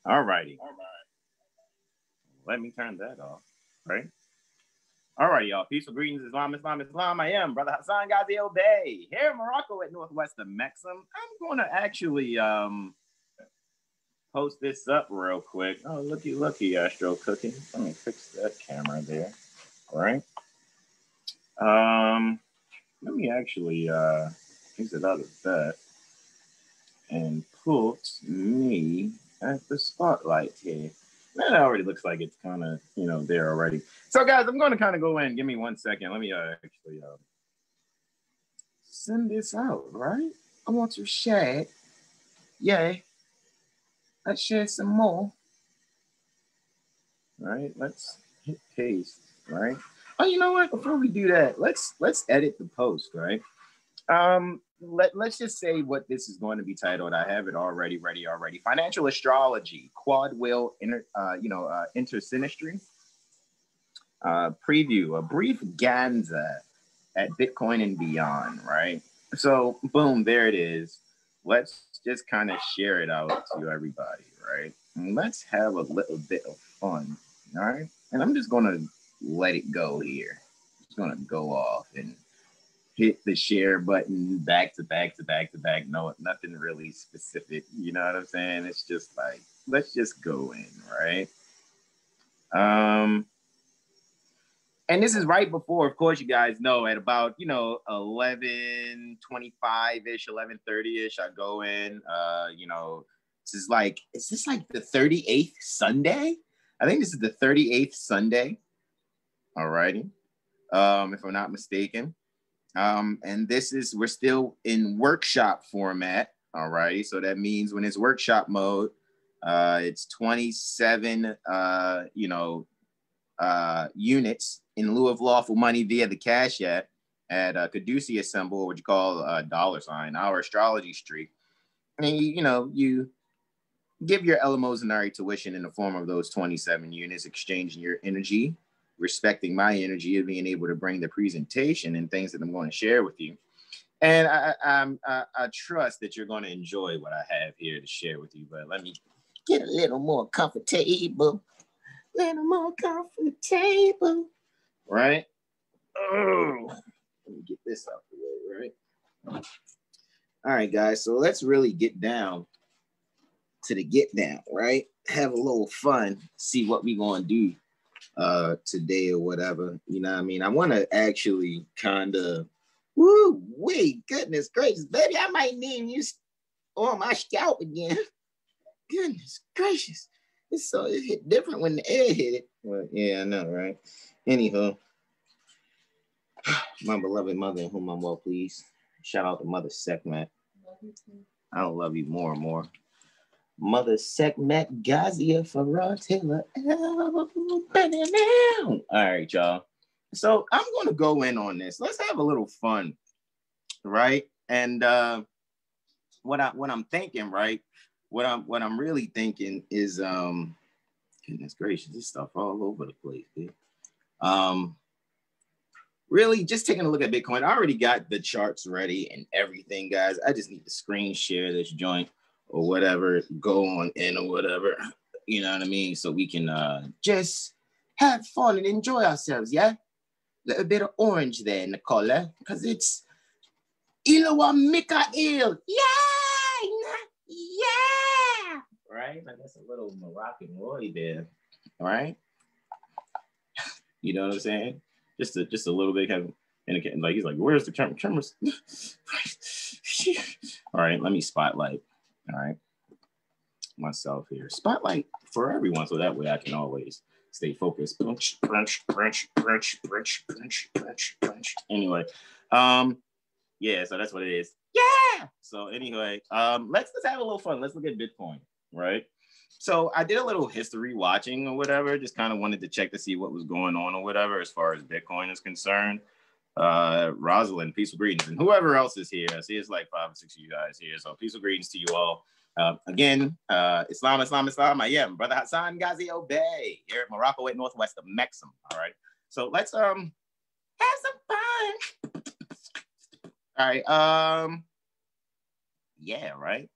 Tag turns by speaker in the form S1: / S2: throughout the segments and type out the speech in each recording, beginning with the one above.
S1: All righty. Let me turn that off. Right. All right, y'all. Peaceful greetings, Islam, Islam, Islam. I am Brother Hasan Ghaziel Bey here in Morocco at northwest of Mexham. I'm going to actually post this up real quick. Oh, looky, Astro Cooking. Let me fix that camera there. All right. Let me actually exit out of that and put me at the spotlight here. That already looks like it's kind of, there already. So, guys, I'm going to kind of go in. Give me 1 second. Let me actually send this out, right? I want to share it. Yay. Let's share some more. All right, let's hit paste, right? Oh, you know what? Before we do that, let's edit the post, right? Let's just say what this is going to be titled. I have it already ready already. Financial Astrology, QuadWheel, InterSynastry. Preview, a brief Gander at BitCoin and beyond, right? So, boom, there it is. Let's just kind of share it out to everybody, right? And let's have a little bit of fun, all right? And I'm just going to let it go here. I'm just going to go off and hit the share button back to back to back to back. No, nothing really specific. You know what I'm saying? It's just like, let's just go in, right? And this is right before, of course, you guys know, at about, 11:25-ish, 11:30-ish, I go in, is this like the 38th Sunday? I think this is the 38th Sunday. All righty. If I'm not mistaken. And we're still in workshop format. All righty. So that means when it's workshop mode, it's 27, units in lieu of lawful money via the Cash App at Caduceus symbol, what you call $, our astrology streak. And you give your eleemosynary tuition in the form of those 27 units, exchanging your energy, respecting my energy of being able to bring the presentation and things that I'm going to share with you. And I trust that you're going to enjoy what I have here to share with you. But let me get a little more comfortable. Little more comfortable. Right? Oh, let me get this out the way, right? All right, guys. So let's really get down to the get down, right? Have a little fun, see what we're going to do today or whatever. You know what I mean? I want to actually kind of, wait, goodness gracious, baby, I might name you on my scalp again. Goodness gracious. It hit different when the air hit it. Well, yeah, I know, right? Anyhow, my beloved mother, in whom I'm well pleased. Shout out to Mother Sekhmet. I love you more and more. Mother Sekhmet, Gazia, Farah, Taylor. All right, y'all. So I'm going to go in on this. Let's have a little fun, right? And what I'm thinking, right? What I'm really thinking is, goodness gracious, this stuff all over the place, dude. Really just taking a look at Bitcoin. I already got the charts ready and everything, guys. I just need to screen share this joint or whatever, go on in or whatever, you know what I mean? So we can just have fun and enjoy ourselves, yeah? Little bit of orange there in the color, because it's Ilawa Mikael. Yeah! Right? Like that's a little Moroccan Roy there, right? You know what I'm saying? Just a little bit kind of indicating, like he's like, where's the camera? Cameras. All right, let me spotlight. All right, myself here. Spotlight for everyone, so that way I can always stay focused. Anyway, yeah, so that's what it is. Yeah. So anyway, let's have a little fun. Let's look at Bitcoin, right? So I did a little history watching or whatever, just kind of wanted to check to see what was going on or whatever as far as Bitcoin is concerned. Rosalind, peaceful greetings. And whoever else is here, I see it's like 5 or 6 of you guys here. So peaceful greetings to you all. Again, Islam. I am Brother Hasan Ghaziel Bey here at Morocco at northwest of Mexham. All right. So let's have some fun. All right. Yeah, right.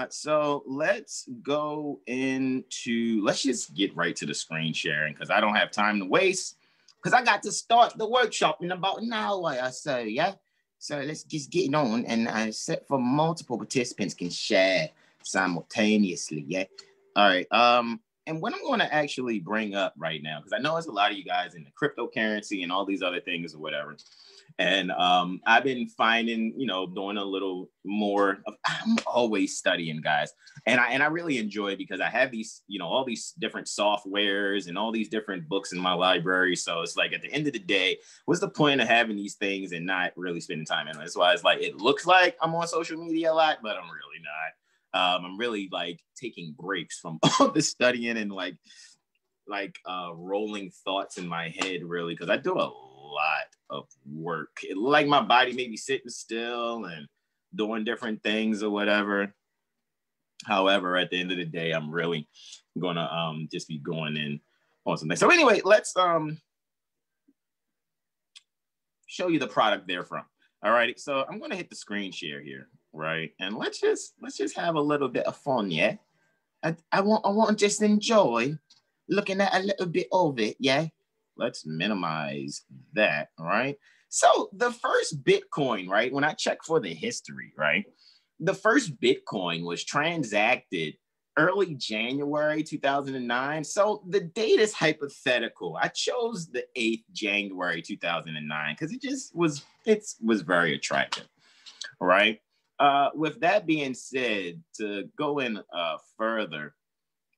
S1: So let's go into, let's just get right to the screen sharing because I don't have time to waste because I got to start the workshop in about an hour or so, yeah? So let's just get on and set for multiple participants can share simultaneously, yeah? All right, and what I'm going to actually bring up right now, because I know there's a lot of you guys in the cryptocurrency and all these other things or whatever. And I've been finding, you know, doing a little more of, I'm always studying, guys. And I really enjoy it because I have these, you know, all these different softwares and all these different books in my library. So it's like at the end of the day, what's the point of having these things and not really spending time in it? That's why it's like, it looks like I'm on social media a lot, but I'm really not. I'm really like taking breaks from all the studying and like rolling thoughts in my head, really, because I do a lot of work. Like my body may be sitting still and doing different things or whatever. However, at the end of the day, I'm really gonna just be going in on something. So anyway, let's show you the product there from. All right, so I'm gonna hit the screen share here, right? And let's just have a little bit of fun, yeah. I want to just enjoy looking at a little bit of it, yeah. Let's minimize that, all right? So the first Bitcoin, right? When I check for the history, right? The first Bitcoin was transacted early January 2009. So the date is hypothetical. I chose the 8th January 2009 because it was very attractive, all right? With that being said, to go in further,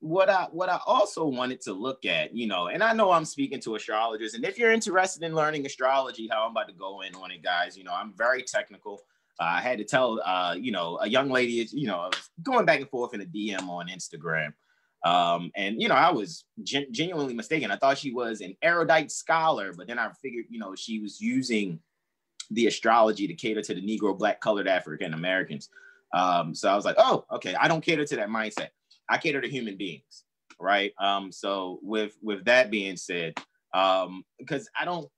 S1: what I also wanted to look at, you know, and I know I'm speaking to astrologers, and if you're interested in learning astrology, how I'm about to go in on it, guys, you know, I'm very technical. I had to tell, you know, a young lady, you know, I was going back and forth in a DM on Instagram. And, you know, I was genuinely mistaken. I thought she was an erudite scholar, but then I figured, you know, she was using the astrology to cater to the Negro, Black, colored African Americans. So I was like, oh, okay, I don't cater to that mindset. I cater to human beings, right? So with that being said, because I don't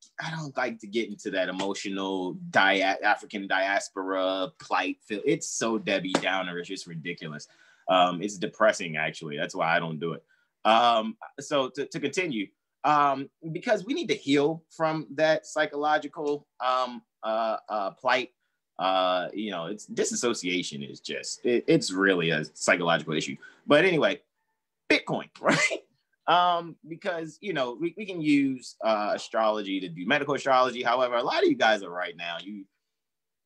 S1: like to get into that emotional African diaspora plight. It's so Debbie Downer. It's just ridiculous. It's depressing, actually. That's why I don't do it. So to continue, because we need to heal from that psychological plight. You know, it's disassociation is just it's really a psychological issue. But anyway, Bitcoin, right? Because you know we can use astrology to do medical astrology. However, a lot of you guys are right now, you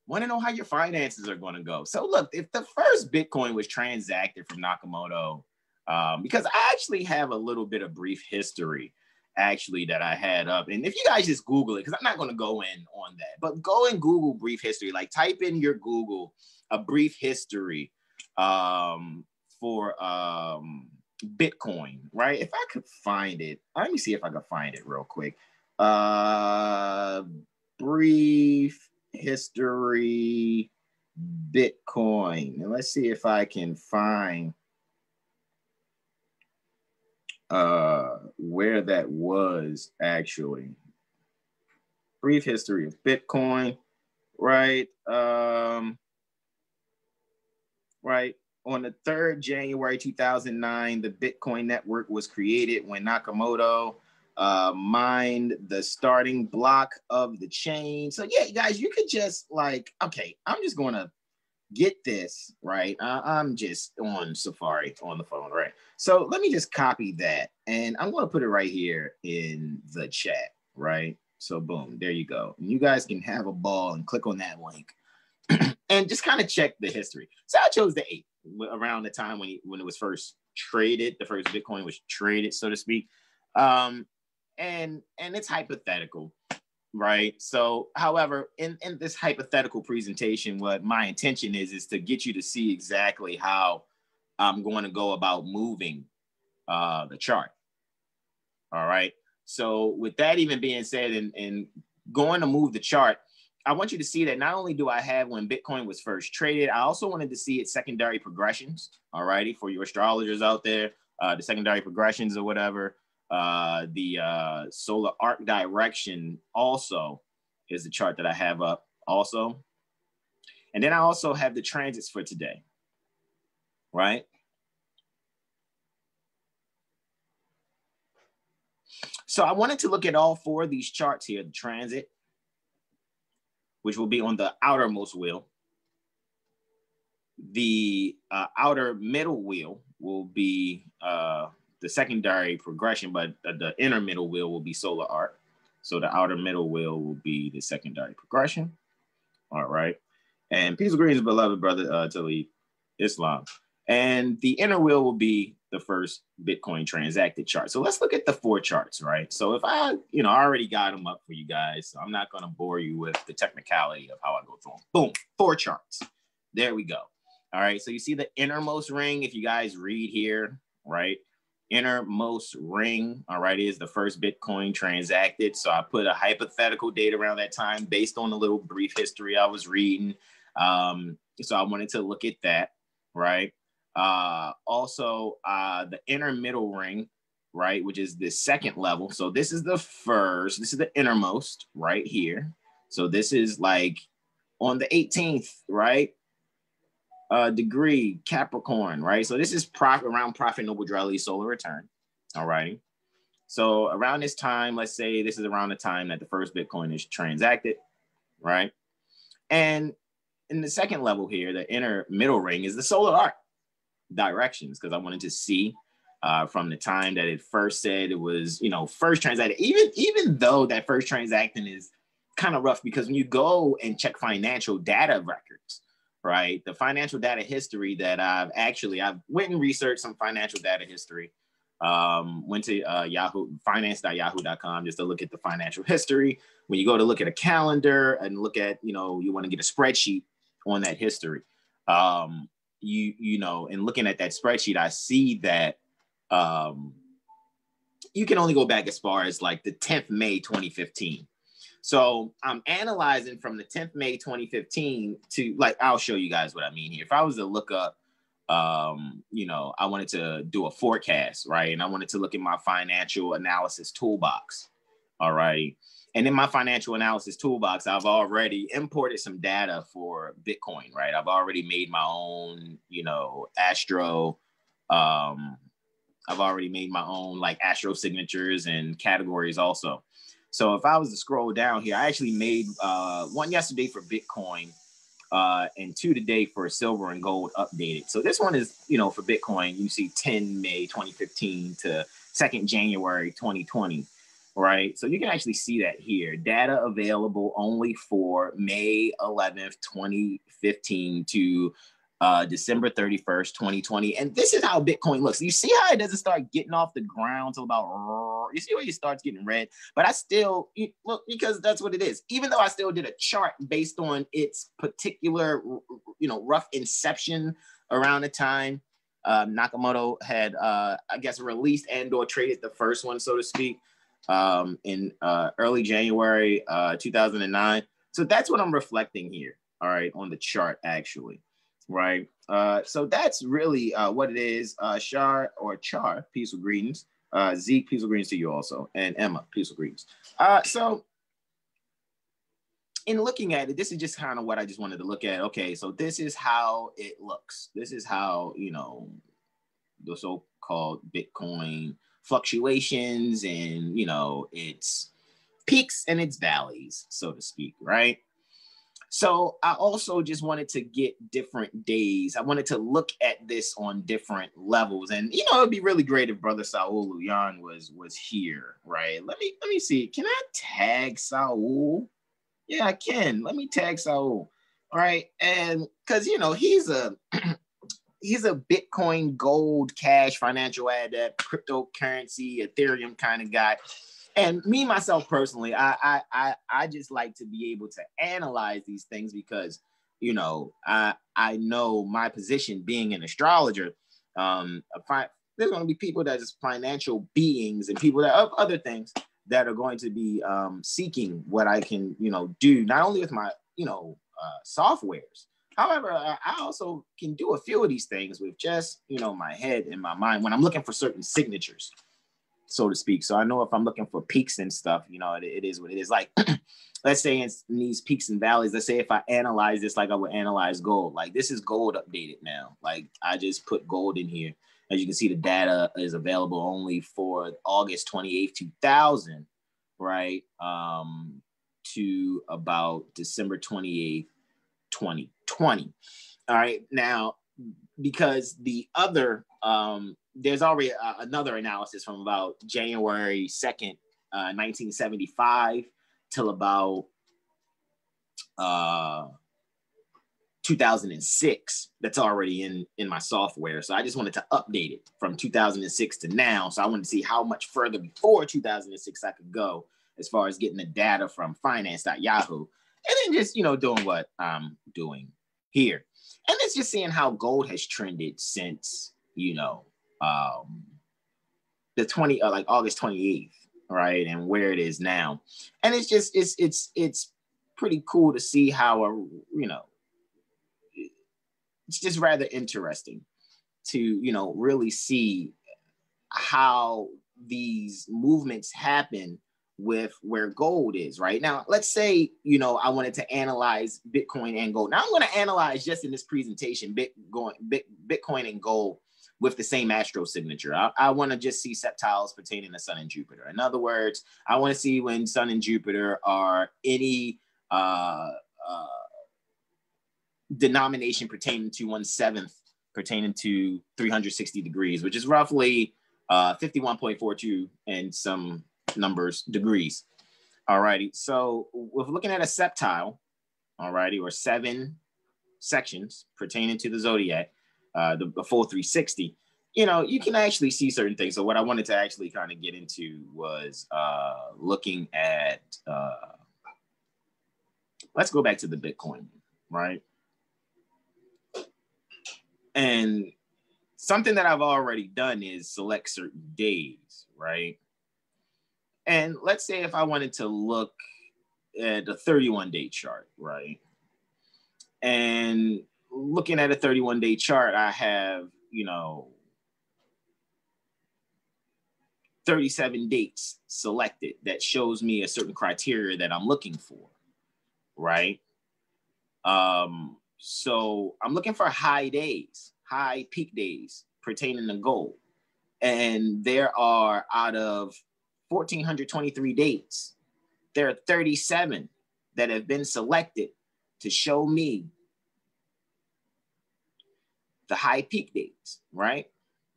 S1: want to know how your finances are going to go. So look, if the first Bitcoin was transacted from Nakamoto, because I actually have a little bit of brief history actually that I had up. And if you guys just Google it, because I'm not going to go in on that, but go and Google brief history, like type in your Google a brief history for Bitcoin, right? If I could find it, let me see if I can find it real quick. Brief history Bitcoin. And let's see if I can find where that was actually. Brief history of Bitcoin, right? Right. On the 3rd January 2009, the Bitcoin network was created when Nakamoto mined the starting block of the chain. So yeah, guys, you could just like, okay, I'm just going to get this, right? I'm just on Safari on the phone, right? So let me just copy that and I'm going to put it right here in the chat, right? So boom, there you go. And you guys can have a ball and click on that link and just kind of check the history. So I chose the 8th around the time when it was first traded, the first Bitcoin was traded, so to speak. And it's hypothetical, right? So, however, in this hypothetical presentation, what my intention is to get you to see exactly how I'm going to go about moving the chart. All right. So with that even being said, and going to move the chart, I want you to see that not only do I have when Bitcoin was first traded, I also wanted to see its secondary progressions. All righty, for you astrologers out there, the secondary progressions or whatever. The solar arc direction also is the chart that I have up also. And then I also have the transits for today. right? So I wanted to look at all four of these charts here, the transit, which will be on the outermost wheel. The outer middle wheel will be the secondary progression, but the inner middle wheel will be solar arc. So the outer middle wheel will be the secondary progression. All right. And peace of greetings, beloved brother Talib Islam. And the inner wheel will be the first Bitcoin transacted chart. So let's look at the four charts, right? So if I already got them up for you guys, so I'm not going to bore you with the technicality of how I go through them. Boom, four charts. There we go. All right. So you see the innermost ring, if you guys read here, right? Innermost ring, all right, is the first Bitcoin transacted. So I put a hypothetical date around that time based on the little brief history I was reading. So I wanted to look at that, right? Also, the inner middle ring, right, which is the second level. So this is the first, this is the innermost right here. So this is like on the 18th, right? Degree Capricorn, right? So this is around Prophet Noble Dreadly solar return. All righty. So around this time, let's say this is around the time that the first Bitcoin is transacted, right? And in the second level here, the inner middle ring is the solar arc directions, because I wanted to see from the time that it first said it was, first transacted, even though that first transaction is kind of rough, because when you go and check financial data records, right? The financial data history that I've went and researched some financial data history. Went to finance.yahoo.com just to look at the financial history. When you go to look at a calendar and look at, you want to get a spreadsheet on that history. And looking at that spreadsheet, I see that you can only go back as far as like the 10th May 2015. So I'm analyzing from the 10th May 2015 to, like, I'll show you guys what I mean here. If I was to look up, I wanted to do a forecast, right? And I wanted to look at my financial analysis toolbox. All right. And in my financial analysis toolbox, I've already imported some data for Bitcoin, right? I've already made my own, I've already made my own like Astro signatures and categories also. So if I was to scroll down here, I actually made one yesterday for Bitcoin and two today for silver and gold updated. So this one is, for Bitcoin, you see 10 May 2015 to 2nd January 2020, right? So you can actually see that here. Data available only for May 11th, 2015 to December 31st, 2020. And this is how Bitcoin looks. You see how it doesn't start getting off the ground until about, you see where it starts getting red, but I still, look, because that's what it is. Even though I still did a chart based on its particular, rough inception around the time Nakamoto had, released and or traded the first one, so to speak, in early January 2009. So that's what I'm reflecting here, all right, on the chart actually. Right. So that's really what it is. Char, peaceful greetings. Zeke, peaceful greetings to you also. And Emma, peaceful greetings. So in looking at it, this is just kind of what I just wanted to look at. Okay, so this is how it looks. This is how, the so-called Bitcoin fluctuations and, its peaks and its valleys, so to speak, right? So I also just wanted to get different days. I wanted to look at this on different levels. And, it'd be really great if Brother Saul Luyan was here, right? Let me see. Can I tag Saul? Yeah, I can. Let me tag Saul. All right. And because, he's a Bitcoin, gold, cash, financial adept, cryptocurrency, Ethereum kind of guy. And me, myself, personally, I just like to be able to analyze these things because, I know my position being an astrologer. There's going to be people that is financial beings and people that of other things that are going to be seeking what I can, do not only with my, softwares. However, I also can do a few of these things with just, my head and my mind when I'm looking for certain signatures, so to speak. So I know if I'm looking for peaks and stuff, it is what it is. Like let's say in these peaks and valleys, let's say if I analyze this like I would analyze gold, like this is gold updated now. Like I just put gold in here. As you can see, the data is available only for August 28th, 2000, right? To about December 28th, 2020. All right. Now, because the other, there's already another analysis from about January 2nd, 1975 till about 2006 that's already in my software. So I just wanted to update it from 2006 to now. So I wanted to see how much further before 2006 I could go as far as getting the data from finance.yahoo, and then just, doing what I'm doing here. And it's just seeing how gold has trended since, the like August 28th, right? And where it is now. And it's just, it's pretty cool to see how, it's just rather interesting to, really see how these movements happen with where gold is right now. Let's say, I wanted to analyze Bitcoin and gold. Now I'm going to analyze just in this presentation, Bitcoin and gold with the same astro signature. I want to just see septiles pertaining to Sun and Jupiter. In other words, I want to see when Sun and Jupiter are any denomination pertaining to 1/7 pertaining to 360 degrees, which is roughly 51.42 and some numbers degrees. All righty. So we're looking at a septile, all righty, or 7 sections pertaining to the zodiac, the full 360. You can actually see certain things. So what I wanted to actually kind of get into was looking at, let's go back to the Bitcoin, right? And something that I've already done is select certain days, right? And let's say if I wanted to look at a 31-day chart, right? And looking at a 31-day chart, I have, 37 dates selected that shows me a certain criteria that I'm looking for, right? So I'm looking for high days, high peak days pertaining to gold. And there are, out of 1,423 dates, there are 37 that have been selected to show me the high peak days, right?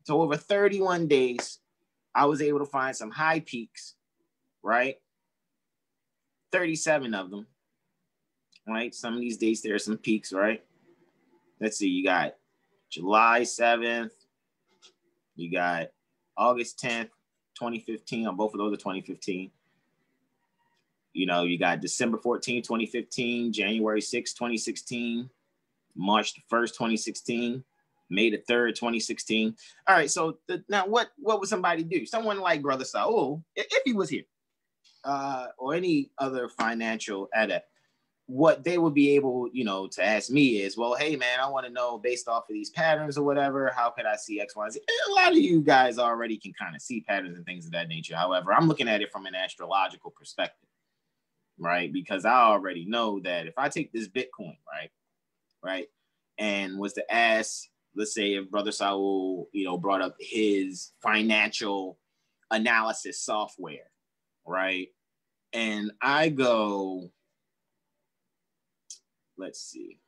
S1: So over 31 days, I was able to find some high peaks, right? 37 of them, right? Some of these dates, there are some peaks, right? Let's see, you got July 7th, you got August 10th, 2015, on both of those are 2015. You got December 14th, 2015, January 6th, 2016, March 1st, 2016, May 3rd, 2016. All right, so now what would somebody do? Someone like Brother Saul, if he was here, or any other financial adept, what they would be able, to ask me is, well, hey, man, I want to know based off of these patterns or whatever, how could I see X, Y, and Z? And a lot of you guys already can kind of see patterns and things of that nature. However, I'm looking at it from an astrological perspective, right? Because I already know that if I take this Bitcoin, right, and was to ask, let's say if Brother Saul, brought up his financial analysis software, right? And I go, let's see.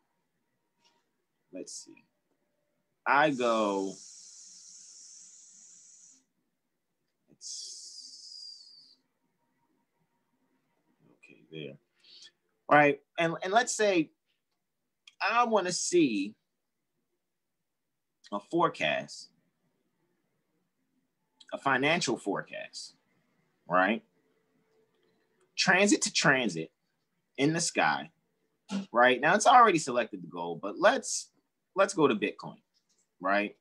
S1: I go, okay, there. Right. And let's say I want to see a forecast, a financial forecast, right? Transit to transit in the sky. Right now, it's already selected the gold, but let's go to Bitcoin, right?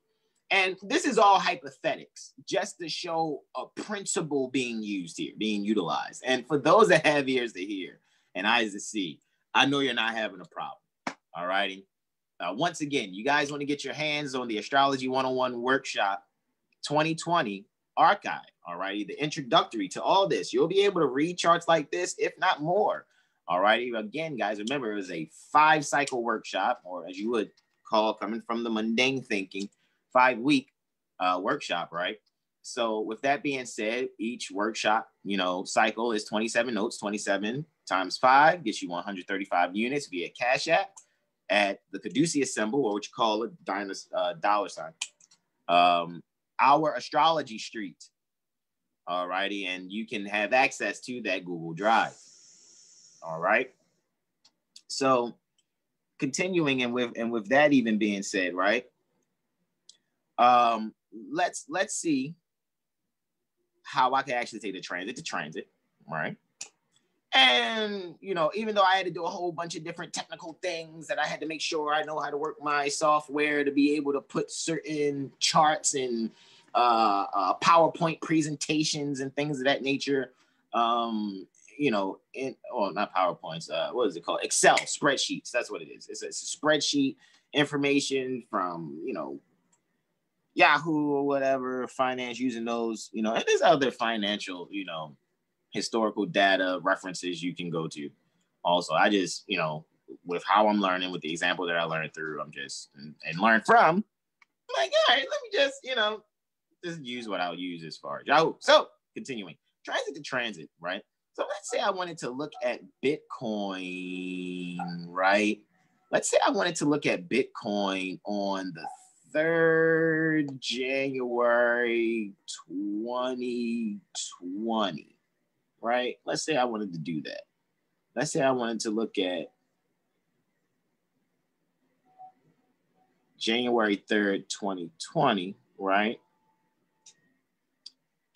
S1: And this is all hypothetics, just to show a principle being used here, being utilized. And for those that have ears to hear and eyes to see, I know you're not having a problem. All righty. Once again, you guys want to get your hands on the Astrology 101 Workshop 2020 archive. All righty. The introductory to all this. You'll be able to read charts like this, if not more, All righty. Again, guys, remember, it was a 5-cycle workshop, or as you would call, coming from the mundane thinking, 5-week workshop, right? So with that being said, each workshop, cycle is 27 notes. 27 times 5 gets you 135 units via Cash App at the Caduceus symbol, or what you call a dollar sign. Our Astrology Street. All righty. And you can have access to that Google Drive. All right. So continuing, and with that even being said, right? Let's see how I can actually take the transit to transit, right? And, even though I had to do a whole bunch of different technical things that I had to make sure I know how to work my software to be able to put certain charts and PowerPoint presentations and things of that nature, not PowerPoints, what is it called? Excel spreadsheets. That's what it is. It's a spreadsheet information from, Yahoo or whatever, finance, using those, and there's other financial, historical data references you can go to. Also, I just, with how I'm learning, with the example that I learned through, I'm just, and learn from, I'm like, all right, let me just, just use what I'll use as far as Yahoo. So continuing, transit to transit, right? So let's say I wanted to look at BitCoin, right? Let's say I wanted to look at BitCoin on the 3rd January 2020, right? Let's say I wanted to do that. Let's say I wanted to look at January 3rd, 2020, right?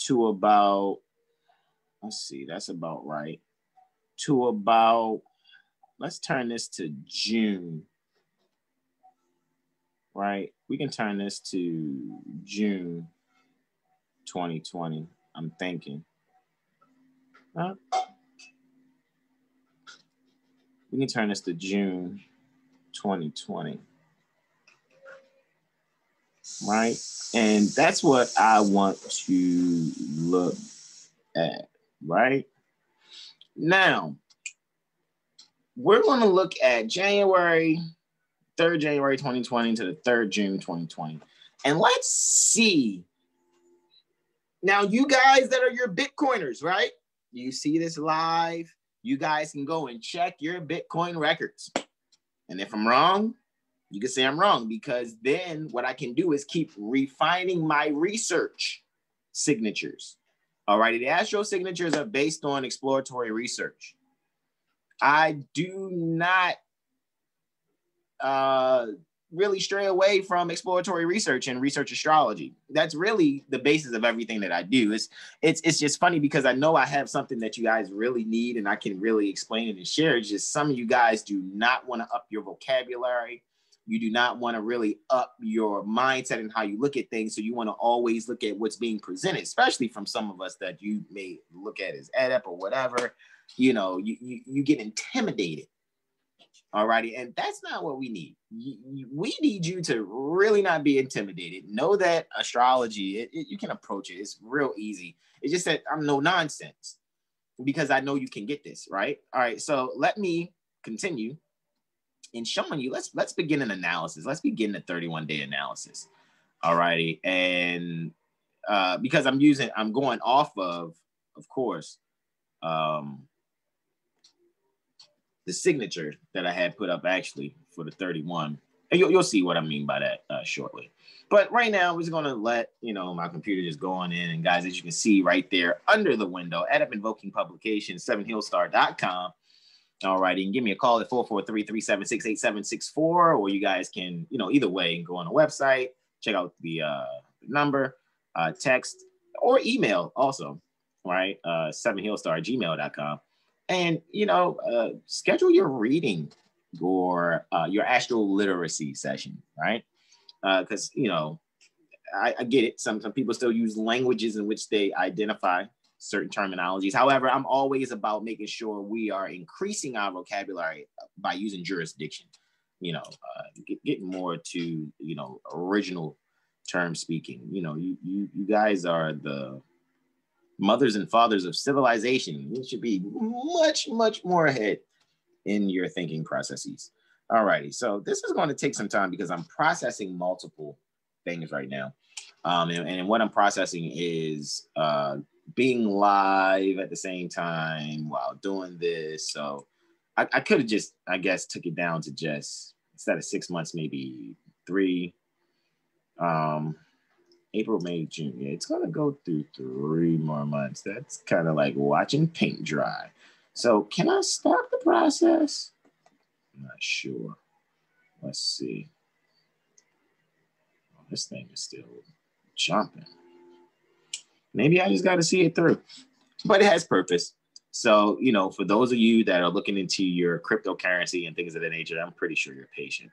S1: To about, let's see, that's about right. To about, let's turn this to June, right? We can turn this to June 2020, I'm thinking. We can turn this to June 2020, right? And that's what I want to look at, right? Now, we're going to look at January 3rd January 2020 to the 3rd June 2020. And let's see. Now, you guys that are your Bitcoiners, right? You see this live. You guys can go and check your Bitcoin records. And if I'm wrong, you can say I'm wrong, because then what I can do is keep refining my research signatures. All righty. The Astro signatures are based on exploratory research. I do not really stray away from exploratory research and research astrology. That's really the basis of everything that I do. It's just funny because I know I have something that you guys really need and I can really explain it and share. It's just some of you guys do not want to up your vocabulary. You do not want to really up your mindset and how you look at things. So you want to always look at what's being presented, especially from some of us that you may look at as adept or whatever. You get intimidated. All righty. And that's not what we need. We need you to really not be intimidated. Know that astrology, you can approach it. It's real easy. It's just that I'm no nonsense because I know you can get this, right? All right. So let me continue in showing you. Let's begin an analysis. Let's begin the 31-day analysis. All righty. And because I'm going off of course, the signature that I had put up actually for the 31. And you'll see what I mean by that shortly. But right now, we're just going to let, my computer just go on in. And guys, as you can see right there under the window, Add Up Invoking Publications, 7heelstar.com. All righty. And give me a call at 443-376-8764. Or you guys can, either way, go on the website, check out the number, text, or email also, right? 7heelstar@gmail.com. And, schedule your reading or your AstroLiteracy session, right? Because, I get it. Some people still use languages in which they identify certain terminologies. However, I'm always about making sure we are increasing our vocabulary by using jurisdiction, getting more to, original term speaking. You guys are the mothers and fathers of civilization. You should be much, much more ahead in your thinking processes. All righty, so this is going to take some time because I'm processing multiple things right now. And what I'm processing is being live at the same time while doing this. So I could have just, I guess, took it down to just, instead of 6 months, maybe 3. April, May, June. Yeah, it's going to go through 3 more months. That's kind of like watching paint dry. So can I stop the process? I'm not sure. Let's see. Oh, this thing is still jumping. Maybe I just got to see it through, but it has purpose. So, you know, for those of you that are looking into your cryptocurrency and things of that nature, I'm pretty sure you're patient,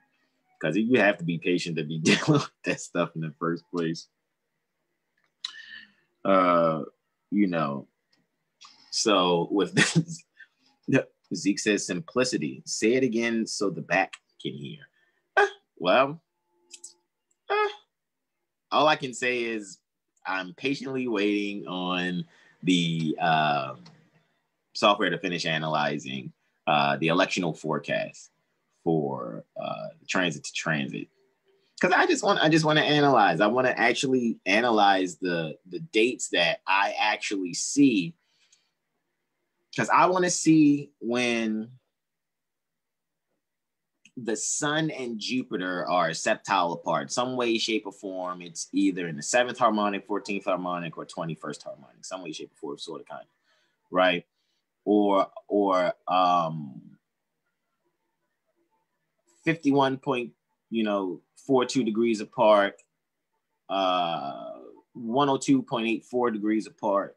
S1: because you have to be patient to be dealing with that stuff in the first place. You know, so with this, Zeke says simplicity. Say it again so the back can hear. All I can say is I'm patiently waiting on the software to finish analyzing the electional forecast for transit to transit. Because I just want to analyze. I want to actually analyze the dates that I actually see. Because I want to see when the sun and Jupiter are septile apart, some way, shape, or form. It's either in the 7th harmonic, 14th harmonic, or 21st harmonic, some way, shape, or form, sort of, kind of, right? Or 51.42 degrees apart, 102.84 degrees apart,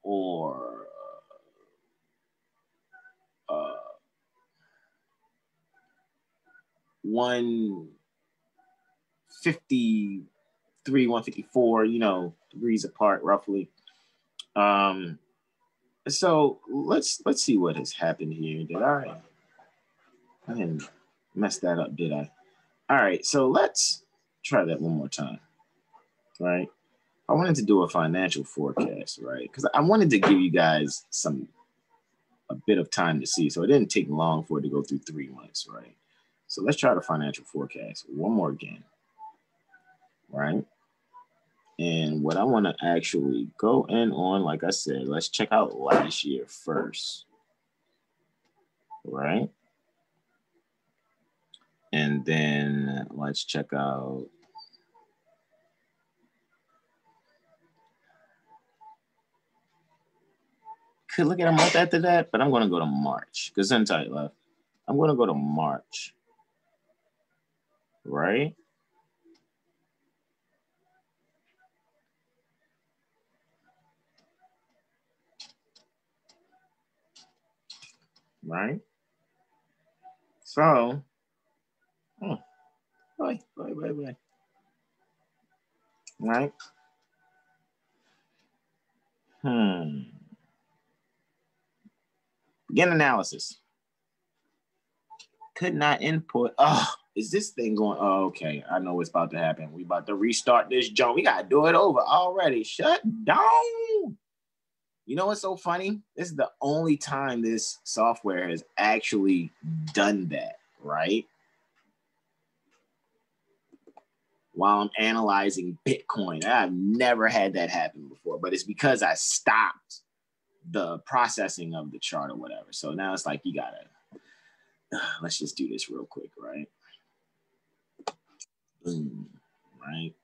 S1: or 153, 154, degrees apart, roughly. So let's see what has happened here. I didn't mess that up, did I? All right, so let's try that one more time, right? I wanted to do a financial forecast, right? Because I wanted to give you guys a bit of time to see. So it didn't take long for it to go through 3 months, right? So let's try the financial forecast one more again, right? And what I want to actually go in on, like I said, let's check out last year first, right? And then let's check out could look at a month after that, but I'm going to go to March because Untitled left. I'm going to go to March, right? Right? So, wait. Right? Begin analysis. Could not input. Oh, is this thing going? Oh, okay. I know what's about to happen. We about to restart this jump. We got to do it over already. Shut down. You know what's so funny? This is the only time this software has actually done that, right? While I'm analyzing BitCoin. I've never had that happen before, but it's because I stopped the processing of the chart or whatever. So now it's like, you gotta, let's just do this real quick, right? Boom, right?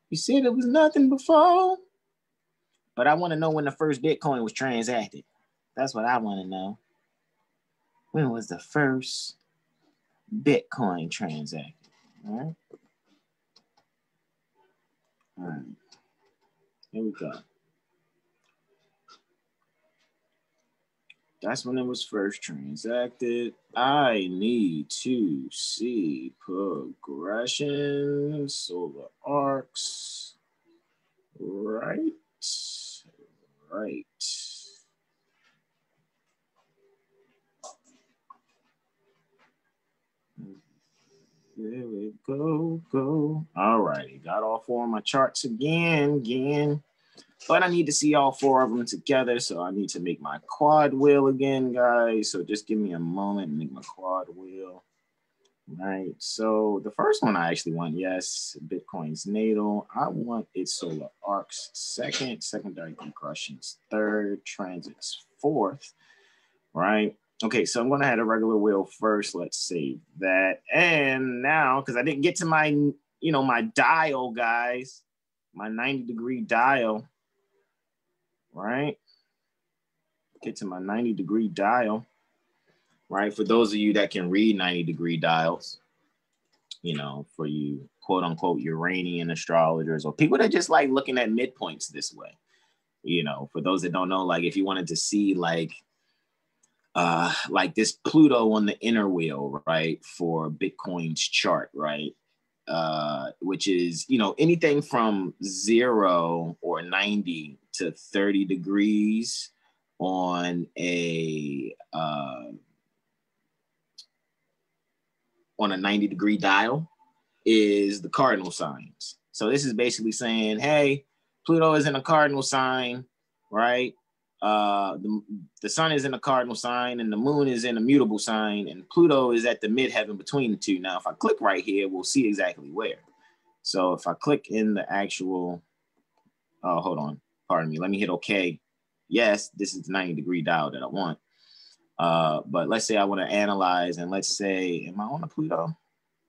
S1: You said it was nothing before, but I want to know when the first Bitcoin was transacted. That's what I want to know. When was the first Bitcoin transacted? All right. All right. Here we go. That's when it was first transacted. I need to see progression, solar arcs. Right. There we go. All righty. Got all 4 of my charts again. but I need to see all 4 of them together. So I need to make my quad wheel again, guys. So just give me a moment and make my quad wheel. Right. So the first one I actually want, yes, Bitcoin's natal. I want its solar arcs second, secondary concussions third, transits fourth. Right. Okay, so I'm going to add a regular wheel first. Let's save that. And now, because I didn't get to my, my dial, guys, my 90-degree dial, right? Get to my 90-degree dial, right? For those of you that can read 90-degree dials, for you, quote unquote, Uranian astrologers or people that just like looking at midpoints this way, for those that don't know, like if you wanted to see like this Pluto on the inner wheel, right, for Bitcoin's chart, right, which is, anything from 0 or 90 to 30 degrees on a 90-degree dial is the cardinal signs. So this is basically saying, hey, Pluto is in a cardinal sign, right? The sun is in a cardinal sign and the moon is in a mutable sign and Pluto is at the midheaven between the two. Now, if I click right here, we'll see exactly where. So if I click in the actual, hold on, pardon me, let me hit okay. Yes, this is the 90-degree dial that I want. But let's say I want to analyze and let's say, am I on the Pluto?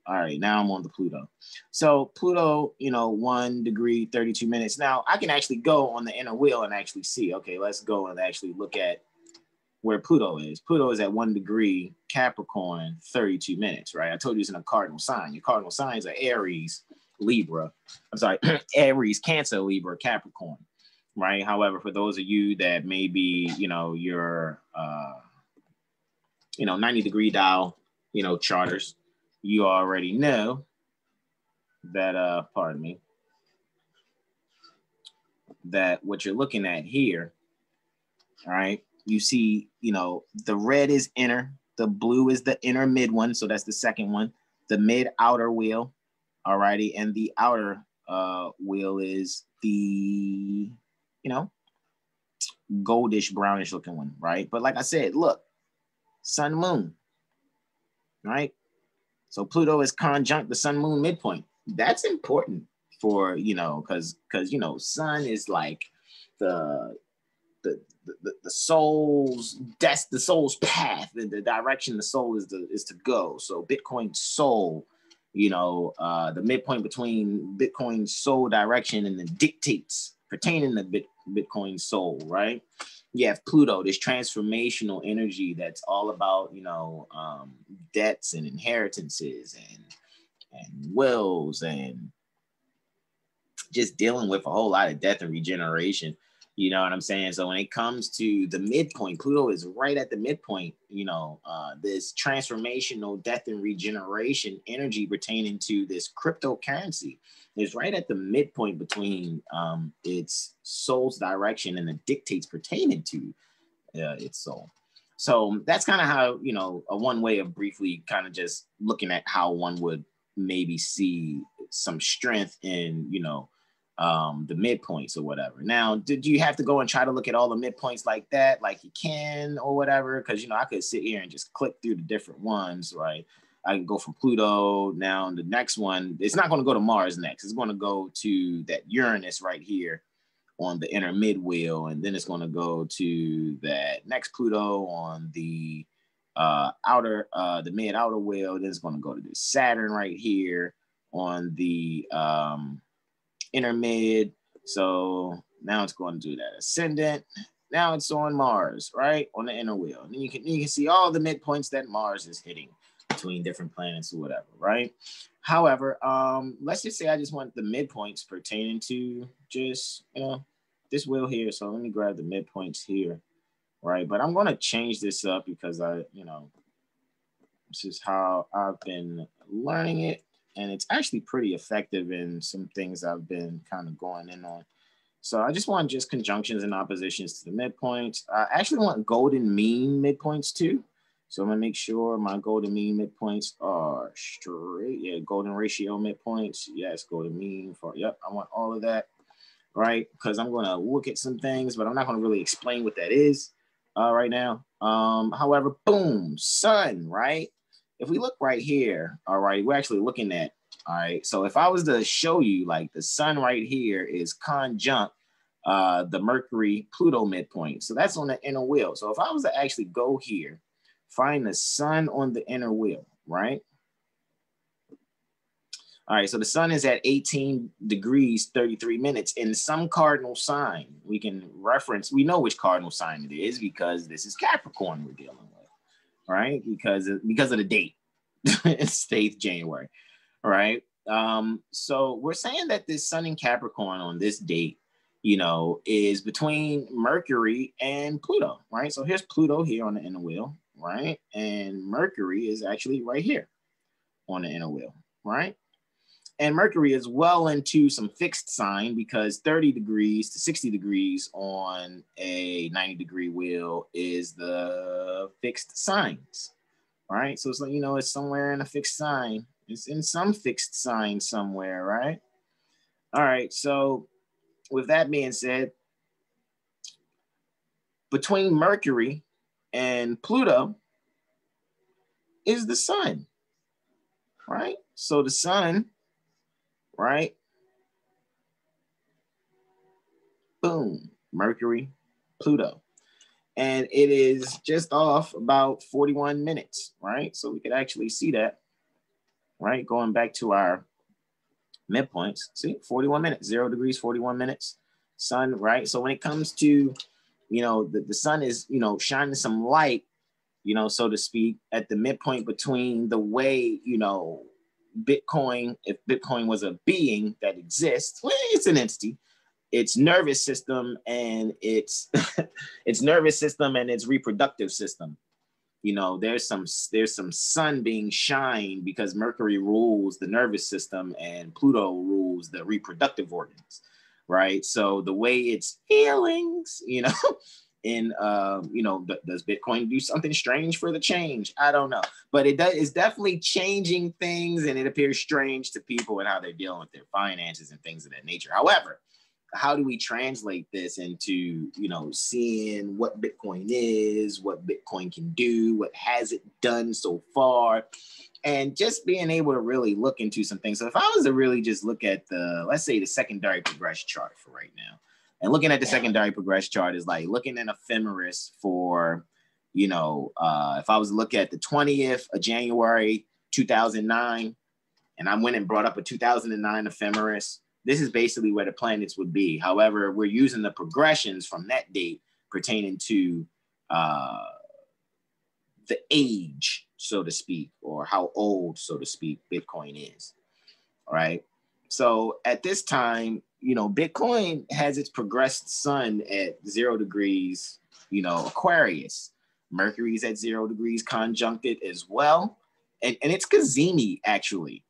S1: All right, now I'm on the Pluto. So Pluto, 1 degree, 32 minutes. Now I can actually go on the inner wheel and actually see, okay, let's go and actually look at where Pluto is. Pluto is at 1 degree, Capricorn, 32 minutes, right? I told you it's in a cardinal sign. Your cardinal signs are Aries, Libra. I'm sorry, Aries, Cancer, Libra, Capricorn, right? However, for those of you that maybe, your, 90-degree dial, charters, you already know that, pardon me, that what you're looking at here, all right, you see, the red is inner, the blue is the inner mid one, so that's the second one, the mid outer wheel, all righty, and the outer wheel is the, goldish, brownish looking one, right? But like I said, look, sun, moon, right? So Pluto is conjunct the sun moon midpoint. That's important for, because sun is like the soul's the soul's path, the direction the soul is to go. So Bitcoin soul, the midpoint between Bitcoin's soul direction and the dictates pertaining to Bitcoin soul, right? You have Pluto, this transformational energy that's all about, debts and inheritances and wills and just dealing with a whole lot of death and regeneration. You know what I'm saying? So when it comes to the midpoint, Pluto is right at the midpoint, this transformational death and regeneration energy pertaining to this cryptocurrency is right at the midpoint between its soul's direction and the dictates pertaining to its soul. So that's kind of how, a one way of briefly kind of just looking at how one would maybe see some strength in, the midpoints or whatever. Now, did you have to go and try to look at all the midpoints like that, like you can or whatever? Because, I could sit here and just click through the different ones, right? I can go from Pluto. Now, the next one, it's not going to go to Mars next. It's going to go to that Uranus right here on the inner mid wheel. And then it's going to go to that next Pluto on the the mid outer wheel. Then it's going to go to this Saturn right here on the inner mid. So now it's going to do that ascendant. Now it's on Mars, right? On the inner wheel. And you can see all the midpoints that Mars is hitting between different planets or whatever, right? However, let's just say I just want the midpoints pertaining to just, this wheel here. So let me grab the midpoints here, right? But I'm going to change this up because this is how I've been learning it. And it's actually pretty effective in some things I've been kind of going in on. So I just want just conjunctions and oppositions to the midpoints. I actually want golden mean midpoints too. So I'm gonna make sure my golden mean midpoints are straight. Yeah, golden ratio midpoints. Yes, golden mean for, yep, I want all of that. right? Because I'm going to look at some things, but I'm not going to really explain what that is right now. However, boom, sun, right? If we look right here, all right, we're actually looking at, all right, so if I was to show you, like, the sun right here is conjunct the Mercury-Pluto midpoint. So that's on the inner wheel. So if I was to actually go here, find the sun on the inner wheel, right? All right, so the sun is at 18 degrees, 33 minutes in some cardinal sign. We can reference, we know which cardinal sign it is because this is Capricorn we're dealing with, right? Because of the date, it's 8th January, all right? So we're saying that this sun in Capricorn on this date, you know, is between Mercury and Pluto, right? So here's Pluto here on the inner wheel, right? And Mercury is actually right here on the inner wheel, right? And Mercury is well into some fixed sign because 30 degrees to 60 degrees on a 90-degree wheel is the fixed signs, right? So it's like, you know, it's somewhere in a fixed sign. It's in some fixed sign somewhere, right? All right, so with that being said, between Mercury and Pluto is the sun, right? So the sun, right? Boom, Mercury, Pluto. And it is just off about 41 minutes, right? So we could actually see that, right? Going back to our midpoints, see, 41 minutes, 0 degrees, 41 minutes, sun, right? So when it comes to, you know, the sun is, you know, shining some light, you know, so to speak, at the midpoint between the way, you know, Bitcoin, if Bitcoin was a being that exists, well, it's an entity, its nervous system and its its nervous system and its reproductive system. You know, there's some sun being shined because Mercury rules the nervous system and Pluto rules the reproductive organs, right? So the way its feelings, you know, in you know, does Bitcoin do something strange for the change? I don't know, but it's definitely changing things, and it appears strange to people and how they're dealing with their finances and things of that nature. However, how do we translate this into, you know, seeing what Bitcoin is, what Bitcoin can do, what has it done so far, and just being able to really look into some things. So if I was to really just look at the, let's say the secondary progression chart for right now, and looking at the secondary progression chart is like looking at ephemeris for, you know, if I was to look at the 20th of January, 2009, and I went and brought up a 2009 ephemeris, this is basically where the planets would be. However, we're using the progressions from that date pertaining to the age, so to speak, or how old, so to speak, Bitcoin is. All right. So at this time, you know, Bitcoin has its progressed sun at 0 degrees, you know, Aquarius. Mercury's at 0 degrees conjuncted as well. And it's Cazimi, actually.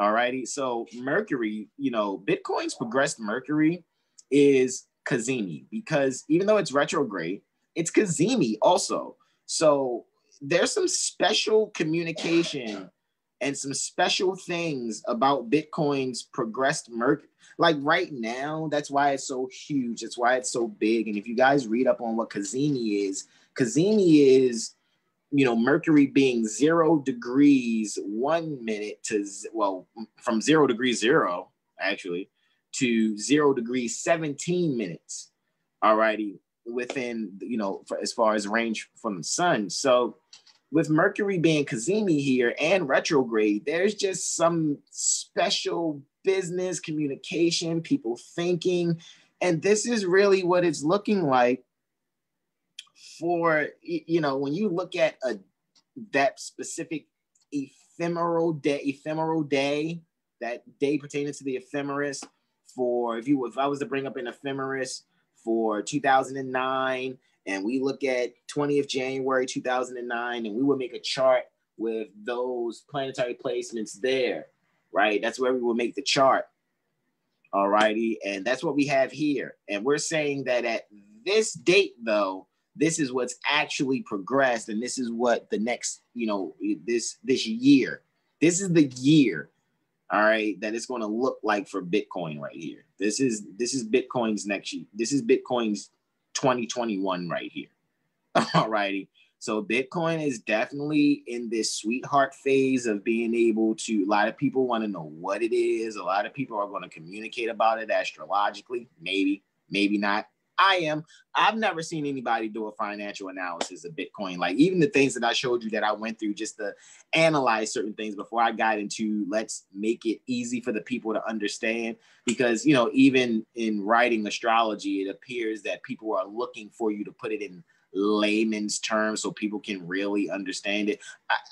S1: All righty. So Mercury, you know, Bitcoin's progressed Mercury is Cazimi because even though it's retrograde, it's Cazimi also. So there's some special communication and some special things about Bitcoin's progressed Mercury. Like right now, that's why it's so huge. That's why it's so big. And if you guys read up on what Cazimi is, you know, Mercury being 0 degrees 1 minute to, well, from 0 degrees 0, actually, to 0 degrees 17 minutes, all righty, within, you know, as far as range from the sun. So with Mercury being Cazimi here and retrograde, there's just some special business communication, people thinking, and this is really what it's looking like for, you know, when you look at that specific ephemeral day, that day pertaining to the ephemeris for, if I was to bring up an ephemeris for 2009, and we look at 20th January 2009, and we would make a chart with those planetary placements there, right? That's where we will make the chart. All righty. And that's what we have here. And we're saying that at this date, though, this is what's actually progressed. And this is what the next, you know, this year, this is the year all right, that it's going to look like for Bitcoin right here. This is Bitcoin's next year. This is Bitcoin's 2021 right here. All righty. So Bitcoin is definitely in this sweetheart phase of being able to, a lot of people want to know what it is. A lot of people are going to communicate about it astrologically. Maybe, maybe not. I am. I've never seen anybody do a financial analysis of Bitcoin. Like even the things that I showed you that I went through just to analyze certain things before I got into let's make it easy for the people to understand. Because, you know, even in writing astrology, it appears that people are looking for you to put it in layman's terms so people can really understand it.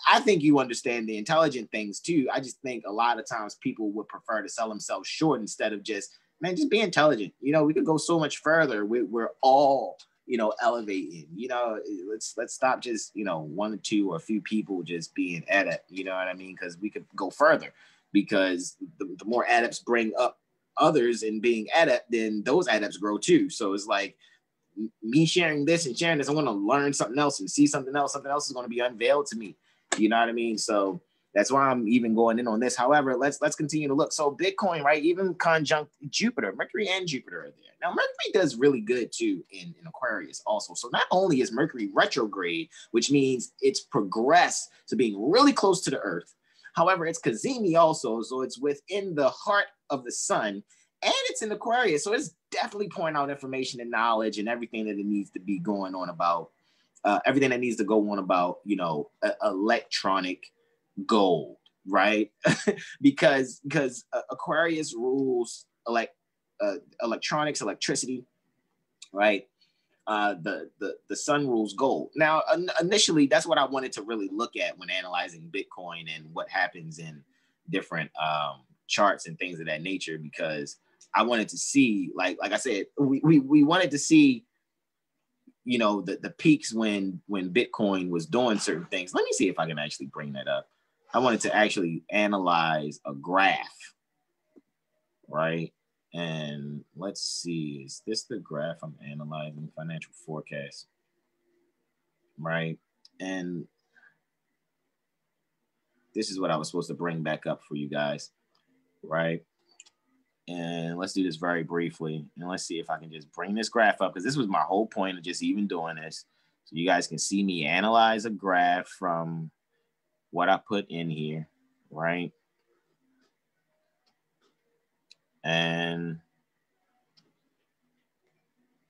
S1: I think you understand the intelligent things too. I just think a lot of times people would prefer to sell themselves short instead of just, man, just be intelligent. You know, we could go so much further. We're all, you know, elevating. You know, let's stop just, you know, one or two or a few people just being adept. You know what I mean? Because we could go further. Because the more adepts bring up others and being adept, then those adepts grow too. So it's like me sharing this and sharing this, I want to learn something else and see something else. Something else is going to be unveiled to me. You know what I mean? So that's why I'm even going in on this. However, let's continue to look. So Bitcoin, right? Even conjunct Jupiter, Mercury and Jupiter are there. Now, Mercury does really good too in Aquarius also. So not only is Mercury retrograde, which means it's progressed to being really close to the Earth. However, it's Cazimi also. So it's within the heart of the sun. And it's in Aquarius. So it's definitely pouring out information and knowledge and everything that it needs to be going on about, everything that needs to go on about, you know, electronic gold, right? because Aquarius rules electronics, electricity, right? The sun rules gold. Now, initially, that's what I wanted to really look at when analyzing Bitcoin and what happens in different charts and things of that nature, because I wanted to see, like I said, we wanted to see, you know, the peaks when Bitcoin was doing certain things. Let me see if I can actually bring that up. I wanted to actually analyze a graph, right? And let's see, is this the graph I'm analyzing? Financial forecast, right? And this is what I was supposed to bring back up for you guys, right? And let's do this very briefly. And let's see if I can just bring this graph up, because this was my whole point of just even doing this. So you guys can see me analyze a graph from what I put in here, right? And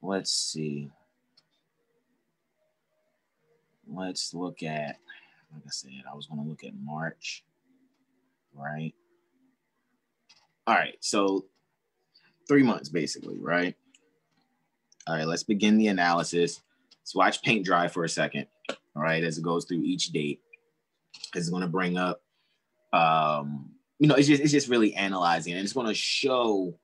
S1: let's see. Let's look at, like I said, I was going to look at March, right? All right, so 3 months basically, right? All right, let's begin the analysis. Let's watch paint dry for a second, all right, as it goes through each date. It's going to bring up, you know, it's just really analyzing, and it's going to show,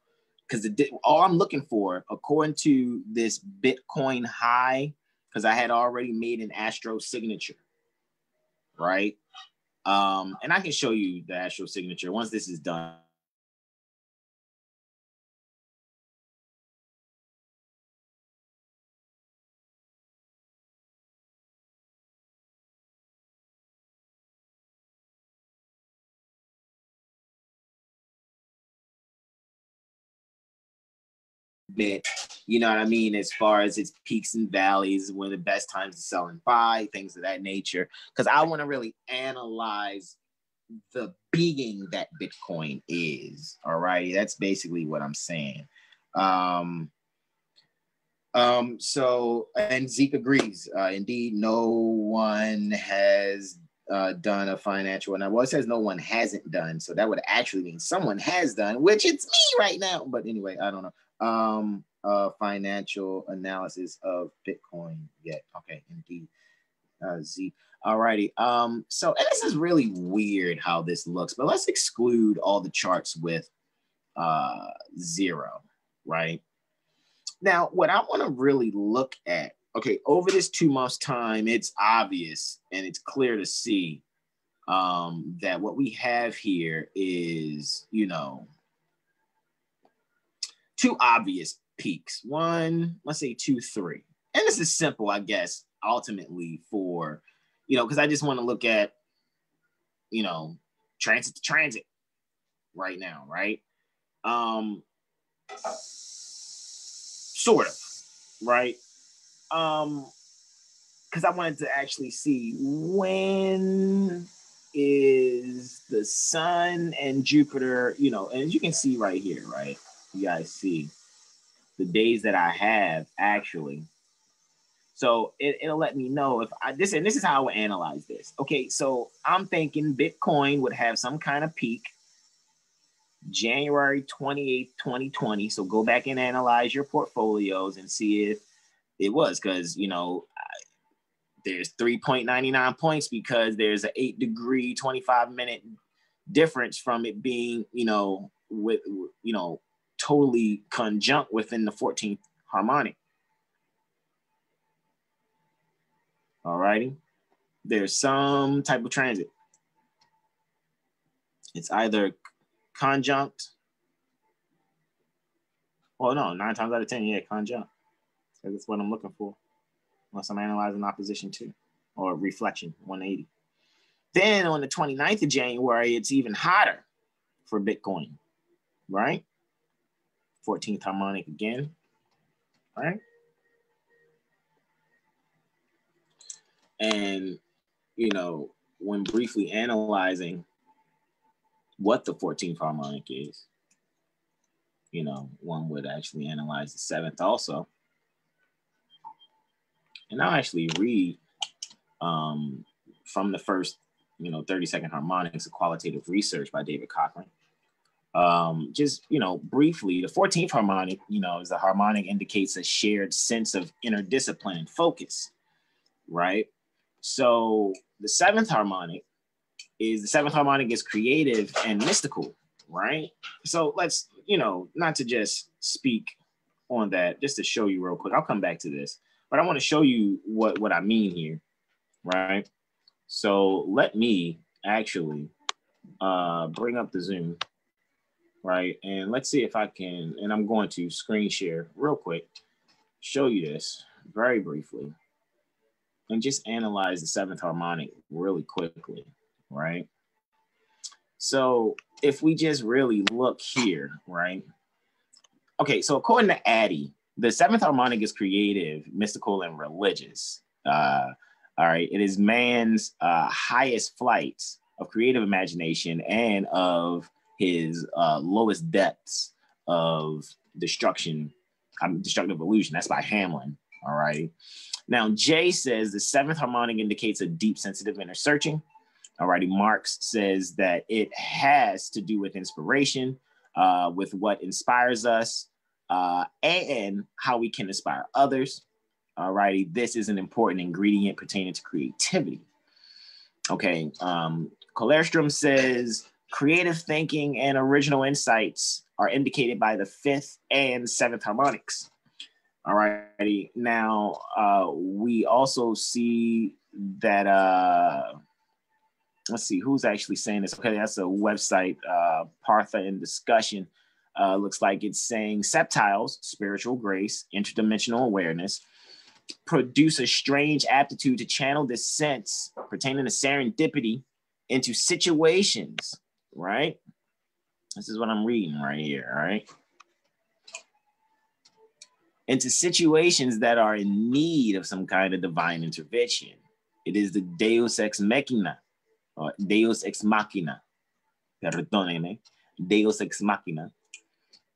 S1: because all I'm looking for, according to this Bitcoin high, because I had already made an Astro signature, right? And I can show you the Astro signature once this is done. Bit, you know what I mean, as far as its peaks and valleys, when the best times to sell and buy, things of that nature, because I want to really analyze the being that Bitcoin is. All right, that's basically what I'm saying. So, and Zeke agrees. Indeed, no one has done a financial, and well, it says no one hasn't done, so that would actually mean someone has done, which it's me right now. But anyway, I don't know. Financial analysis of Bitcoin yet. Okay, indeed. Z. Alrighty. So, and this is really weird how this looks, but let's exclude all the charts with 0, right? Now, what I want to really look at, okay, over this 2 months time, it's obvious and it's clear to see that what we have here is, you know, 2 obvious peaks. One, let's say 2, 3. And this is simple, I guess, ultimately for, you know, because I just want to look at, you know, transit to transit. right now, right? Sort of, right? Because I wanted to actually see when is the sun and Jupiter, you know, and as you can see right here, right? You guys see the days that I have actually. So it'll let me know if this is how I would analyze this. Okay, so I'm thinking Bitcoin would have some kind of peak January 28th, 2020. So go back and analyze your portfolios and see if it was, because, you know, there's 3.99 points because there's an 8-degree, 25-minute difference from it being, you know, with, you know, totally conjunct within the 14th harmonic. All righty. There's some type of transit. It's either conjunct. Well, no, 9 times out of 10, yeah, conjunct. That's what I'm looking for. Unless I'm analyzing opposition too, or reflection, 180. Then on the 29th of January, it's even hotter for Bitcoin, right? 14th harmonic again, right? And, you know, when briefly analyzing what the 14th harmonic is, you know, one would actually analyze the 7th also. And I'll actually read from the first, you know, 30-second harmonics, a qualitative research by David Cochran. Just, you know, briefly, the 14th harmonic, you know, is the harmonic indicates a shared sense of inner discipline and focus, right? So the 7th harmonic is creative and mystical, right? So let's, you know, not to just speak on that, just to show you real quick. I'll come back to this, but I want to show you what I mean here, right? So let me actually bring up the Zoom, right? And let's see if I can, and I'm going to screen share real quick, show you this very briefly, and just analyze the 7th harmonic really quickly, right? So if we just really look here, right? Okay, so according to Addy, the 7th harmonic is creative, mystical, and religious. All right, it is man's highest flights of creative imagination and of his lowest depths of destructive illusion. That's by Hamlin. All right. Now, Jay says the 7th harmonic indicates a deep, sensitive inner searching. All righty. Marx says that it has to do with inspiration, with what inspires us, and how we can inspire others. All righty. This is an important ingredient pertaining to creativity. Okay. Kolerstrom says creative thinking and original insights are indicated by the 5th and 7th harmonics. All righty. Now, we also see that, let's see, who's actually saying this? Okay, that's a website, Partha in Discussion. Looks like it's saying septiles, spiritual grace, interdimensional awareness, produce a strange aptitude to channel this sense pertaining to serendipity into situations, right? This is what I'm reading right here, all right? Into situations that are in need of some kind of divine intervention. It is the Deus ex machina, or Deus ex machina, perdónenme, Deus ex machina,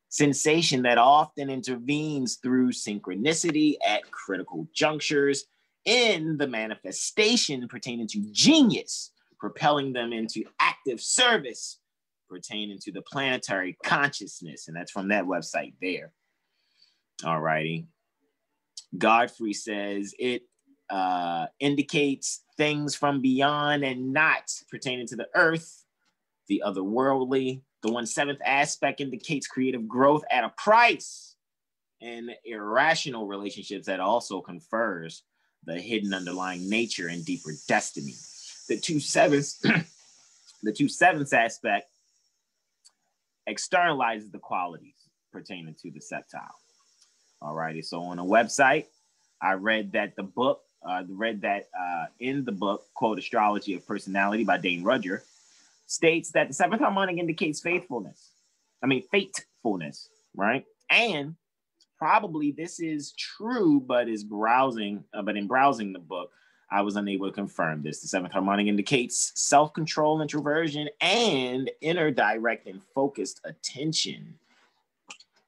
S1: sensation that often intervenes through synchronicity at critical junctures in the manifestation pertaining to genius, propelling them into active service pertaining to the planetary consciousness. And that's from that website there. All righty. Godfrey says it indicates things from beyond and not pertaining to the earth, the otherworldly. The 1/7 aspect indicates creative growth at a price, and irrational relationships that also confers the hidden underlying nature and deeper destiny. The 2/7, the 2/7 aspect externalizes the qualities pertaining to the septile. All righty. So on a website, I read that in the book, quote, Astrology of Personality by Dane Rudger, states that the seventh harmonic indicates faithfulness. Fatefulness, right? And probably this is true, but in browsing the book, I was unable to confirm this. The seventh harmonic indicates self-control, introversion, and inner direct and focused attention,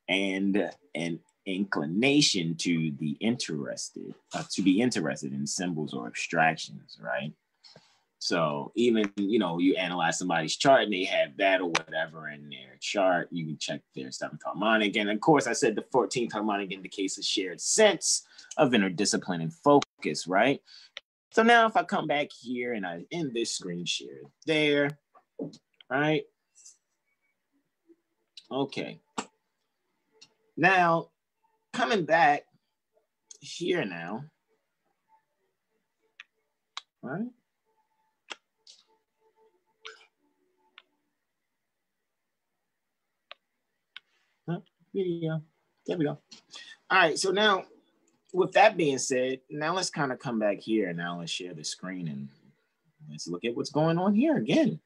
S1: and an inclination to be interested in symbols or abstractions, right? So even, you analyze somebody's chart and they have that or whatever in their chart, you can check their seventh harmonic. And of course, I said the 14th harmonic indicates a shared sense of inner discipline and focus, right? So now if I come back here and I end this screen share there, right? Okay. Now, coming back here now, right? Video. There we go. All right, so now with that being said, now let's kind of come back here and now let's share the screen and let's look at what's going on here again.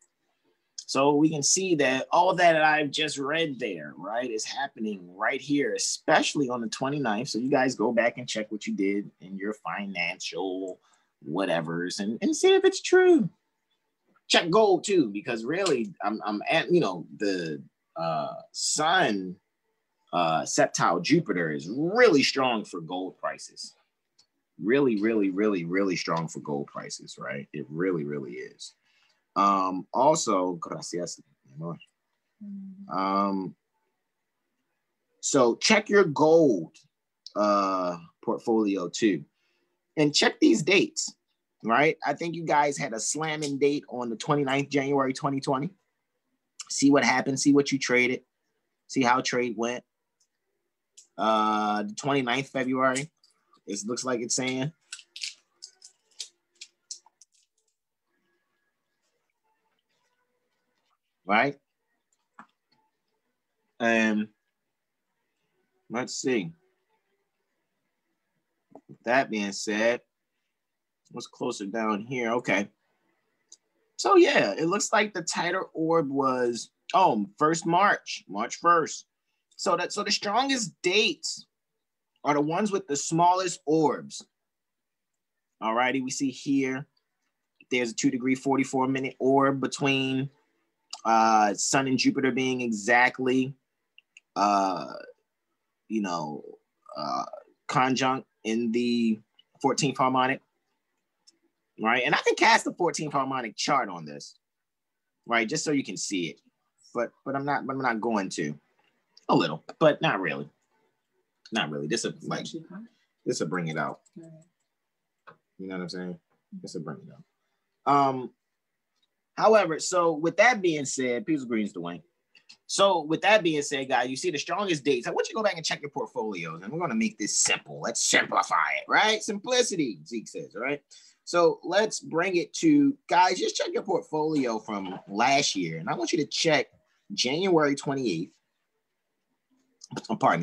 S1: So we can see that all that I've just read there, right, is happening right here, especially on the 29th. So you guys go back and check what you did in your financial whatevers and see if it's true. Check gold too, because really I'm at, the sun septile Jupiter is really strong for gold prices. Really, really, really, really strong for gold prices, right? It really, really is. Also, gracias. So check your gold portfolio too. And check these dates, right? I think you guys had a slamming date on the 29th, January 2020. See what happened, see what you traded, see how trade went. The 29th February, it looks like it's saying. Right? And let's see. With that being said, what's closer down here? Okay. So yeah, it looks like the tighter orb was, March 1st. So the strongest dates are the ones with the smallest orbs. All righty, we see here, there's a 2-degree, 44-minute orb between Sun and Jupiter being exactly, conjunct in the 14th harmonic, right? And I can cast the 14th harmonic chart on this, right, just so you can see it. But I'm not going to. A little, but not really. Not really. This will bring it out. You know what I'm saying? This will bring it out. However, so with that being said, Peace Greens, Dwayne. So with that being said, guys, you see the strongest dates. I want you to go back and check your portfolios, and we're going to make this simple. Let's simplify it, right? Simplicity, Zeke says, all right? So let's bring it to, guys, just check your portfolio from last year, and I want you to check January 28th.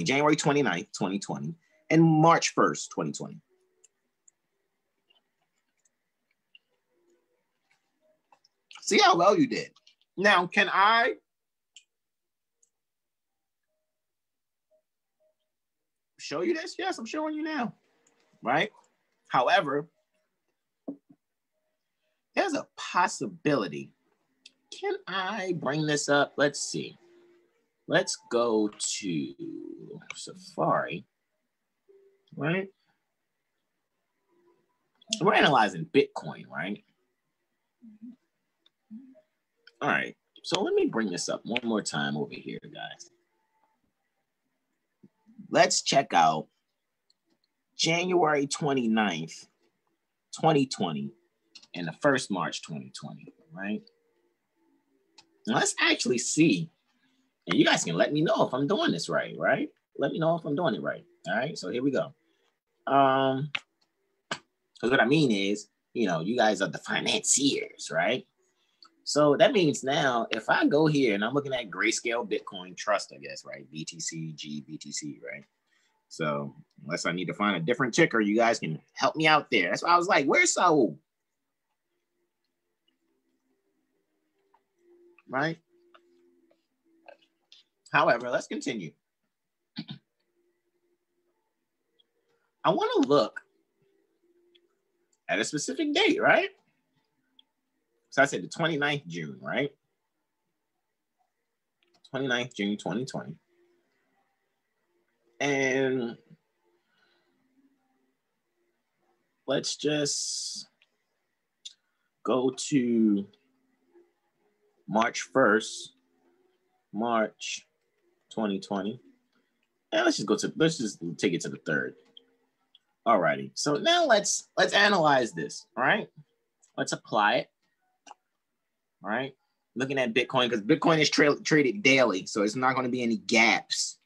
S1: January 29th, 2020, and March 1st, 2020. See how well you did. Now, can I show you this? Yes, I'm showing you now, right? However, there's a possibility. Can I bring this up? Let's see. Let's go to Safari, right? We're analyzing BitCoin, right? All right, so let me bring this up one more time over here, guys. Let's check out January 29th, 2020, and the 1st March 2020, right? Now let's actually see. And you guys can let me know if I'm doing this right? Let me know if I'm doing it right. All right, so here we go. Because what I mean is, you guys are the financiers, right? So that means now, if I go here and I'm looking at Grayscale Bitcoin Trust, I guess, right? BTC, GBTC, right? So unless I need to find a different ticker, you guys can help me out there. That's why I was like, where's Saul? right? However, let's continue. I want to look at a specific date, right? So I said the 29th June, right? 29th June 2020. And let's just go to March 1st, March 2020. And let's just take it to the 3rd. Alrighty. So now let's analyze this, all right? Let's apply it. All right. Looking at Bitcoin, because Bitcoin is traded daily, so it's not going to be any gaps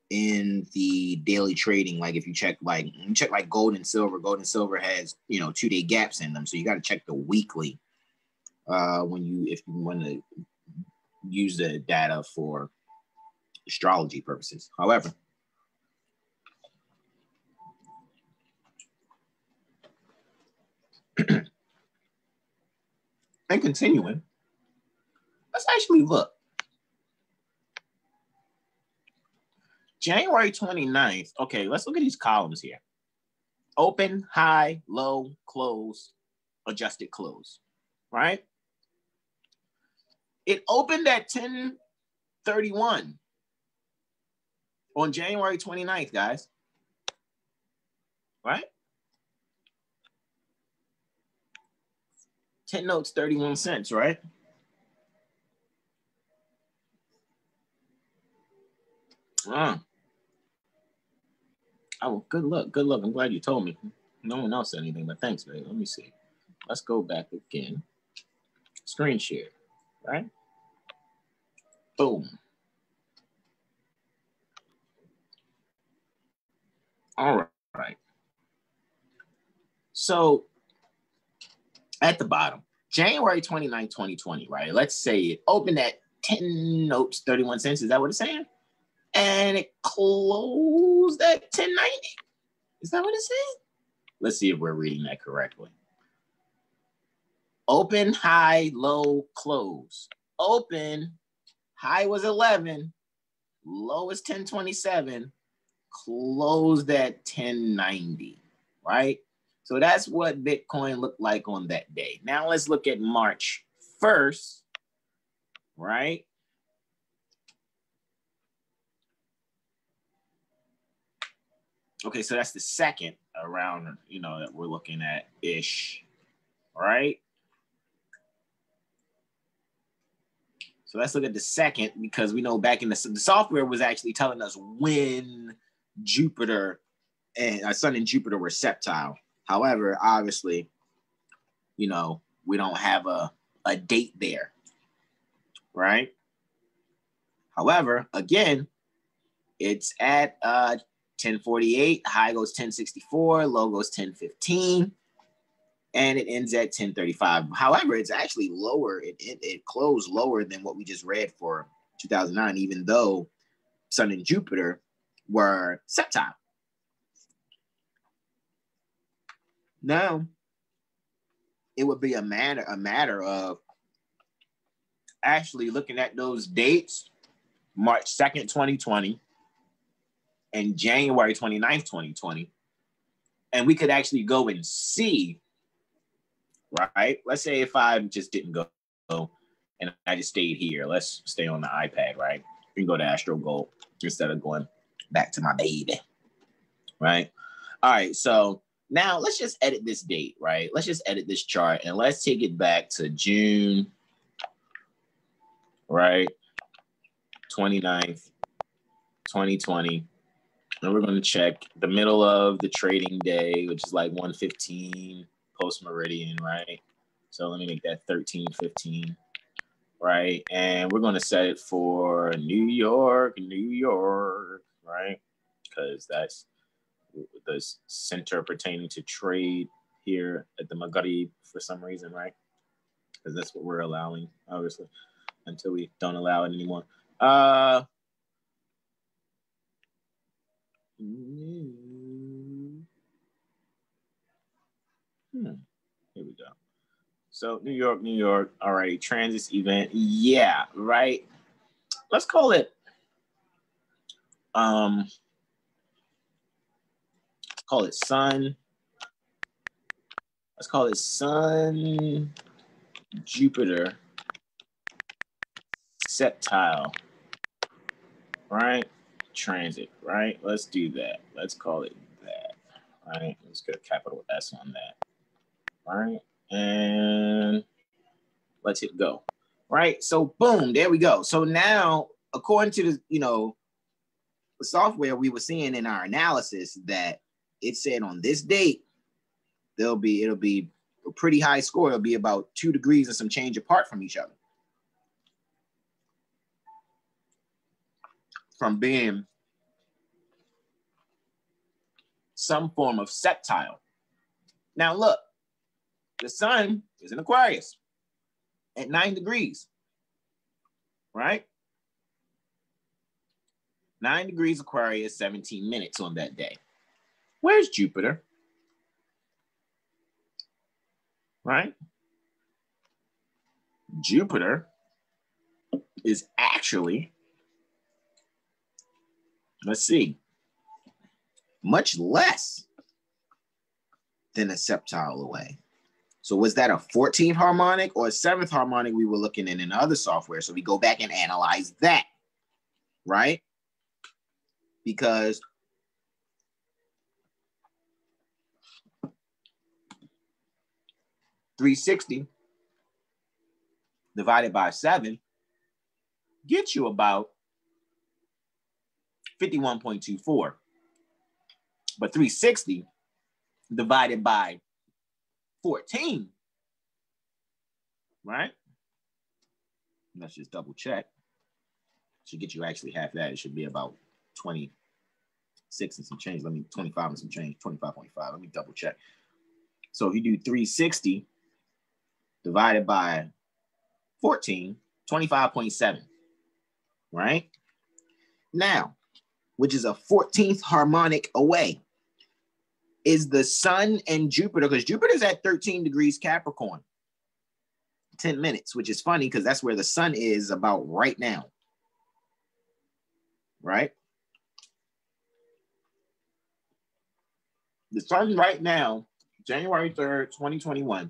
S1: in the daily trading. Like if you check like gold and silver has 2-day gaps in them, so you got to check the weekly if you want to use the data for astrology purposes. However, and continuing, let's actually look. January 29th. Okay, let's look at these columns here. Open, high, low, close, adjusted close, right? It opened at 10:31 on January 29th, guys, right? 10 notes, 31 cents, right? Oh, good luck. Good luck. I'm glad you told me. No one else said anything, but thanks, babe. Let me see. Let's go back again. Screen share, right? Boom. All right. So at the bottom, January 29, 2020, right? Let's say it opened at 10 notes, 31 cents. Is that what it's saying? And it closed at 10.90. Is that what it's saying? Let's see if we're reading that correctly. Open, high, low, close. Open, high was 11, low is 10.27, closed at 10.90, right? So that's what Bitcoin looked like on that day. Now let's look at March 1st, right? Okay, so that's the second around, that we're looking at ish, right? So let's look at the second, because we know back in the software was actually telling us when Jupiter and our Sun and Jupiter were septile. However, obviously, we don't have a date there, right? However, again, it's at 10:48, high goes 10:64, low goes 10:15, and it ends at 10:35. However, it's actually lower. It closed lower than what we just read for 2009, even though Sun and Jupiter were septile. Now, it would be a matter of actually looking at those dates, March 2nd, 2020, and January 29th, 2020, and we could actually go and see, right? Let's say if I just didn't go and I just stayed here. Let's stay on the iPad, right? We can go to Astro Gold instead of going back to my baby, right? All right, so now let's just edit this date, right? Let's just edit this chart and let's take it back to June, right? 29th, 2020. And we're going to check the middle of the trading day, which is like 1:15 post meridian, right? So let me make that 13:15, right? And we're going to set it for New York, right? Because that's the center pertaining to trade here at the Maghrib for some reason, right? Because that's what we're allowing, obviously, until we don't allow it anymore. Here we go. So New York, New York. All right, transits event. Yeah, right. Let's call it Sun. Let's call it Sun Jupiter sextile, right? Transit, right? Let's do that. Let's call it that, right? Let's get a capital S on that, right? And let's hit go, right? So boom, there we go. So now, according to the, the software we were seeing in our analysis, that it said on this date, it'll be a pretty high score. It'll be about 2 degrees and some change apart from each other. From being some form of sextile. Now look, the sun is in Aquarius at 9 degrees, right? 9 degrees Aquarius, 17 minutes on that day. Where's Jupiter? Right? Jupiter is actually, let's see, much less than a septile away. So was that a 14th harmonic or a 7th harmonic we were looking in other software? So we go back and analyze that, right? Because $360 divided by 7 gets you about 51.24. But 360 divided by 14, right? Let's just double check. Should get you actually half that. It should be about 26 and some change. 25 and some change, 25.5. Let me double check. So if you do 360 divided by 14, 25.7, right? Now, which is a 14th harmonic away, is the sun and Jupiter, because Jupiter's at 13 degrees Capricorn, 10 minutes, which is funny because that's where the sun is about right now, right? The sun right now, January 3rd, 2021,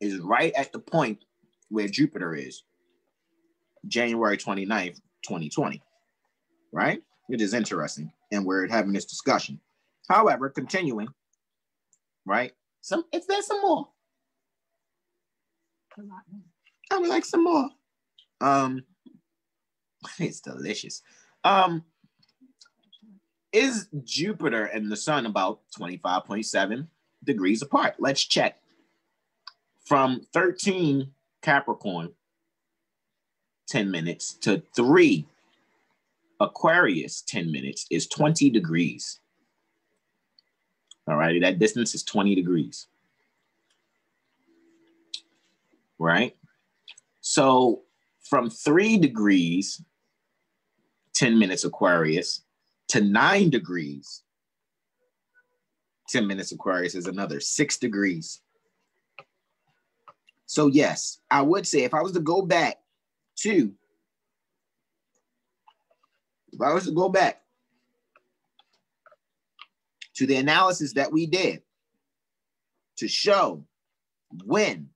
S1: is right at the point where Jupiter is, January 29th, 2020, right? Which is interesting, and we're having this discussion. However, continuing, right? If there's some more. I would like some more. It's delicious. Is Jupiter and the sun about 25.7 degrees apart? Let's check. From 13 Capricorn, 10 minutes, to 3 Aquarius, 10 minutes, is 20 degrees. All right, that distance is 20 degrees. Right? So from 3 degrees, 10 minutes Aquarius, to 9 degrees, 10 minutes Aquarius is another 6 degrees. So yes, I would say if I was to go back to the analysis that we did to show when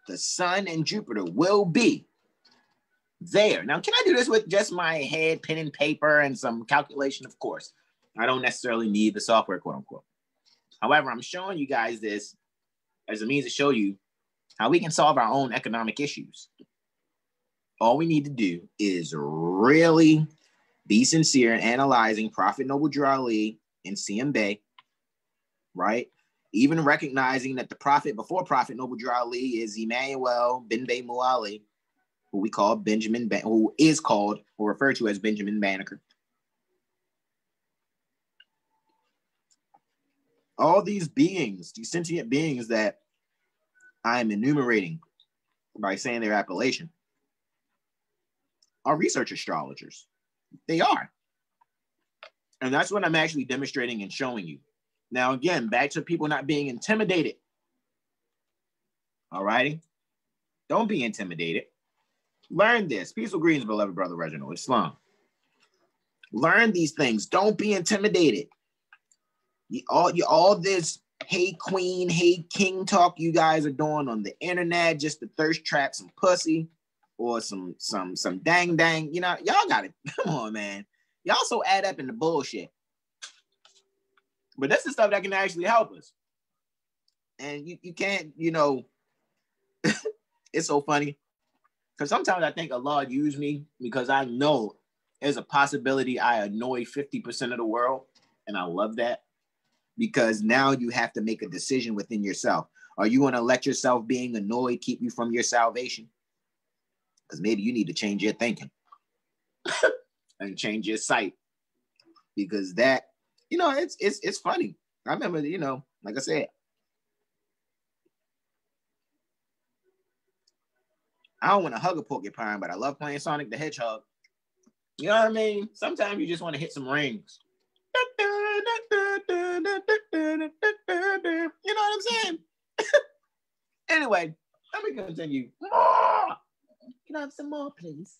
S1: the sun and Jupiter will be there. Now, can I do this with just my head, pen and paper, and some calculation? Of course. I don't necessarily need the software, quote unquote. However, I'm showing you guys this as a means to show you how we can solve our own economic issues. All we need to do is really be sincere in analyzing Prophet Noble Drew Ali and CM Bey, right? Even recognizing that the prophet before Prophet Noble Drew Ali is Emmanuel bin Bey Muali, who we call who is called or referred to as Benjamin Banneker. All these beings, these sentient beings that I'm enumerating by saying their appellation, are research astrologers. They are. And that's what I'm actually demonstrating and showing you. Now, again, back to people not being intimidated. All righty? Don't be intimidated. Learn this. Peaceful greetings, beloved brother Reginald. Islam. Learn these things. Don't be intimidated. All this hey queen, hey king talk you guys are doing on the internet just to thirst trap some pussy or some dang. You know, y'all got it. Come on, man. Y'all so add up in the bullshit. But this is stuff that can actually help us. And you can't, you know, it's so funny. Because sometimes I think Allah used me because I know there's a possibility I annoy 50% of the world. And I love that. Because now you have to make a decision within yourself. Are you going to let yourself being annoyed keep you from your salvation? Because maybe you need to change your thinking and change your sight. Because that, you know, it's funny. I remember, you know, like I said, I don't want to hug a porcupine, but I love playing Sonic the Hedgehog. You know what I mean? Sometimes you just want to hit some rings. You know what I'm saying? Anyway, let me continue. More. Can I have some more, please?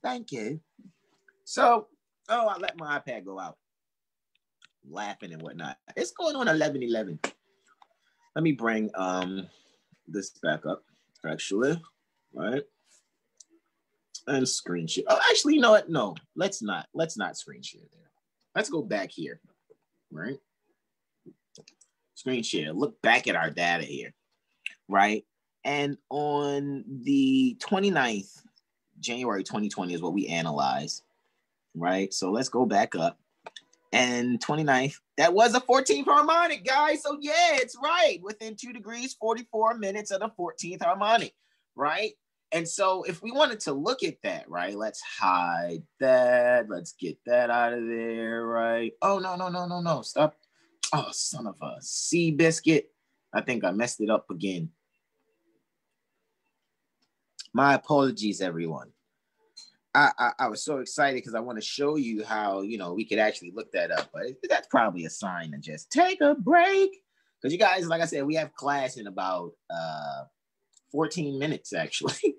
S1: Thank you. So, I let my iPad go out. Laughing and whatnot. It's going on 11:11. Let me bring this back up, actually. Right? And screen share. Oh, actually, you know what? No, let's not screen share there. Let's go back here. Right? Screen share. Look back at our data here. Right? And on the 29th, January 2020 is what we analyzed. Right? So let's go back up. And 29th, that was a 14th harmonic, guys. So yeah, it's right. Within 2 degrees, 44 minutes of the 14th harmonic. Right? And so if we wanted to look at that, right, let's hide that. Let's get that out of there, right? Oh, no. Stop. Oh, son of a sea biscuit. I think I messed it up again. My apologies, everyone. I was so excited because I want to show you how, you know, we could actually look that up. But that's probably a sign to just take a break. Because you guys, like I said, we have class in about 14 minutes, actually.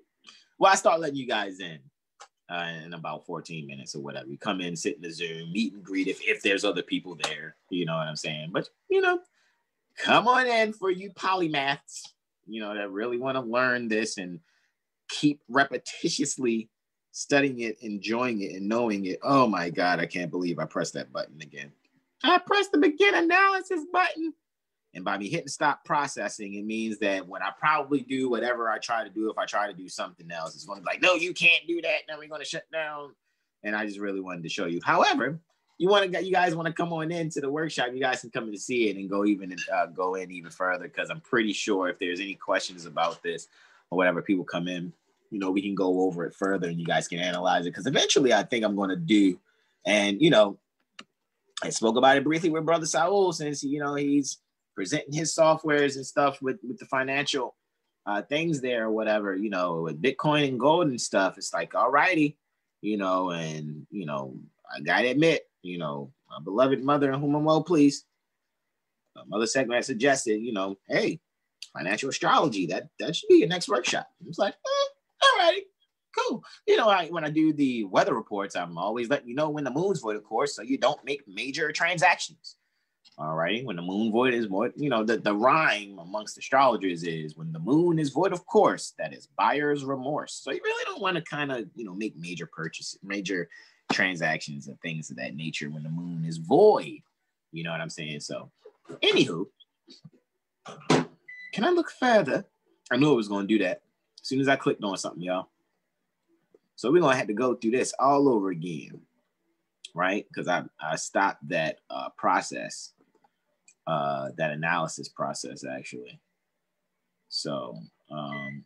S1: Well, I start letting you guys in about 14 minutes or whatever. You come in, sit in the Zoom, meet and greet if there's other people there. You know what I'm saying? But, you know, come on in for you polymaths, you know, that really want to learn this and keep repetitiously studying it, enjoying it, and knowing it. Oh, my God, I can't believe I pressed that button again. I pressed the begin analysis button. And by me hitting stop processing, it means that when I probably do whatever I try to do, if I try to do something else, it's going to be like, no, you can't do that. Now we're going to shut down. And I just really wanted to show you. However, you guys want to come on into the workshop, you guys can come in to see it and go in even further, because I'm pretty sure if there's any questions about this or whatever, people come in, you know, we can go over it further and you guys can analyze it. Because eventually I think I'm going to do, and, you know, I spoke about it briefly with Brother Saul, since, you know, he's presenting his softwares and stuff with the financial things there or whatever, you know, with Bitcoin and gold and stuff. It's like, all righty, you know, and, you know, I gotta admit, you know, my beloved mother, in whom I'm well pleased, Mother Segment suggested, you know, hey, financial astrology, that should be your next workshop. It's like, all righty, cool. You know, when I do the weather reports, I'm always letting you know when the moon's void, of course, so you don't make major transactions. All right, when the moon void is void, you know, the rhyme amongst astrologers is when the moon is void, of course, that is buyer's remorse. So you really don't want to kind of, you know, make major purchases, major transactions and things of that nature when the moon is void. You know what I'm saying? So, anywho, can I look further? I knew I was going to do that as soon as I clicked on something, y'all. So we're going to have to go through this all over again, right? Because I stopped that process. That analysis process, actually. So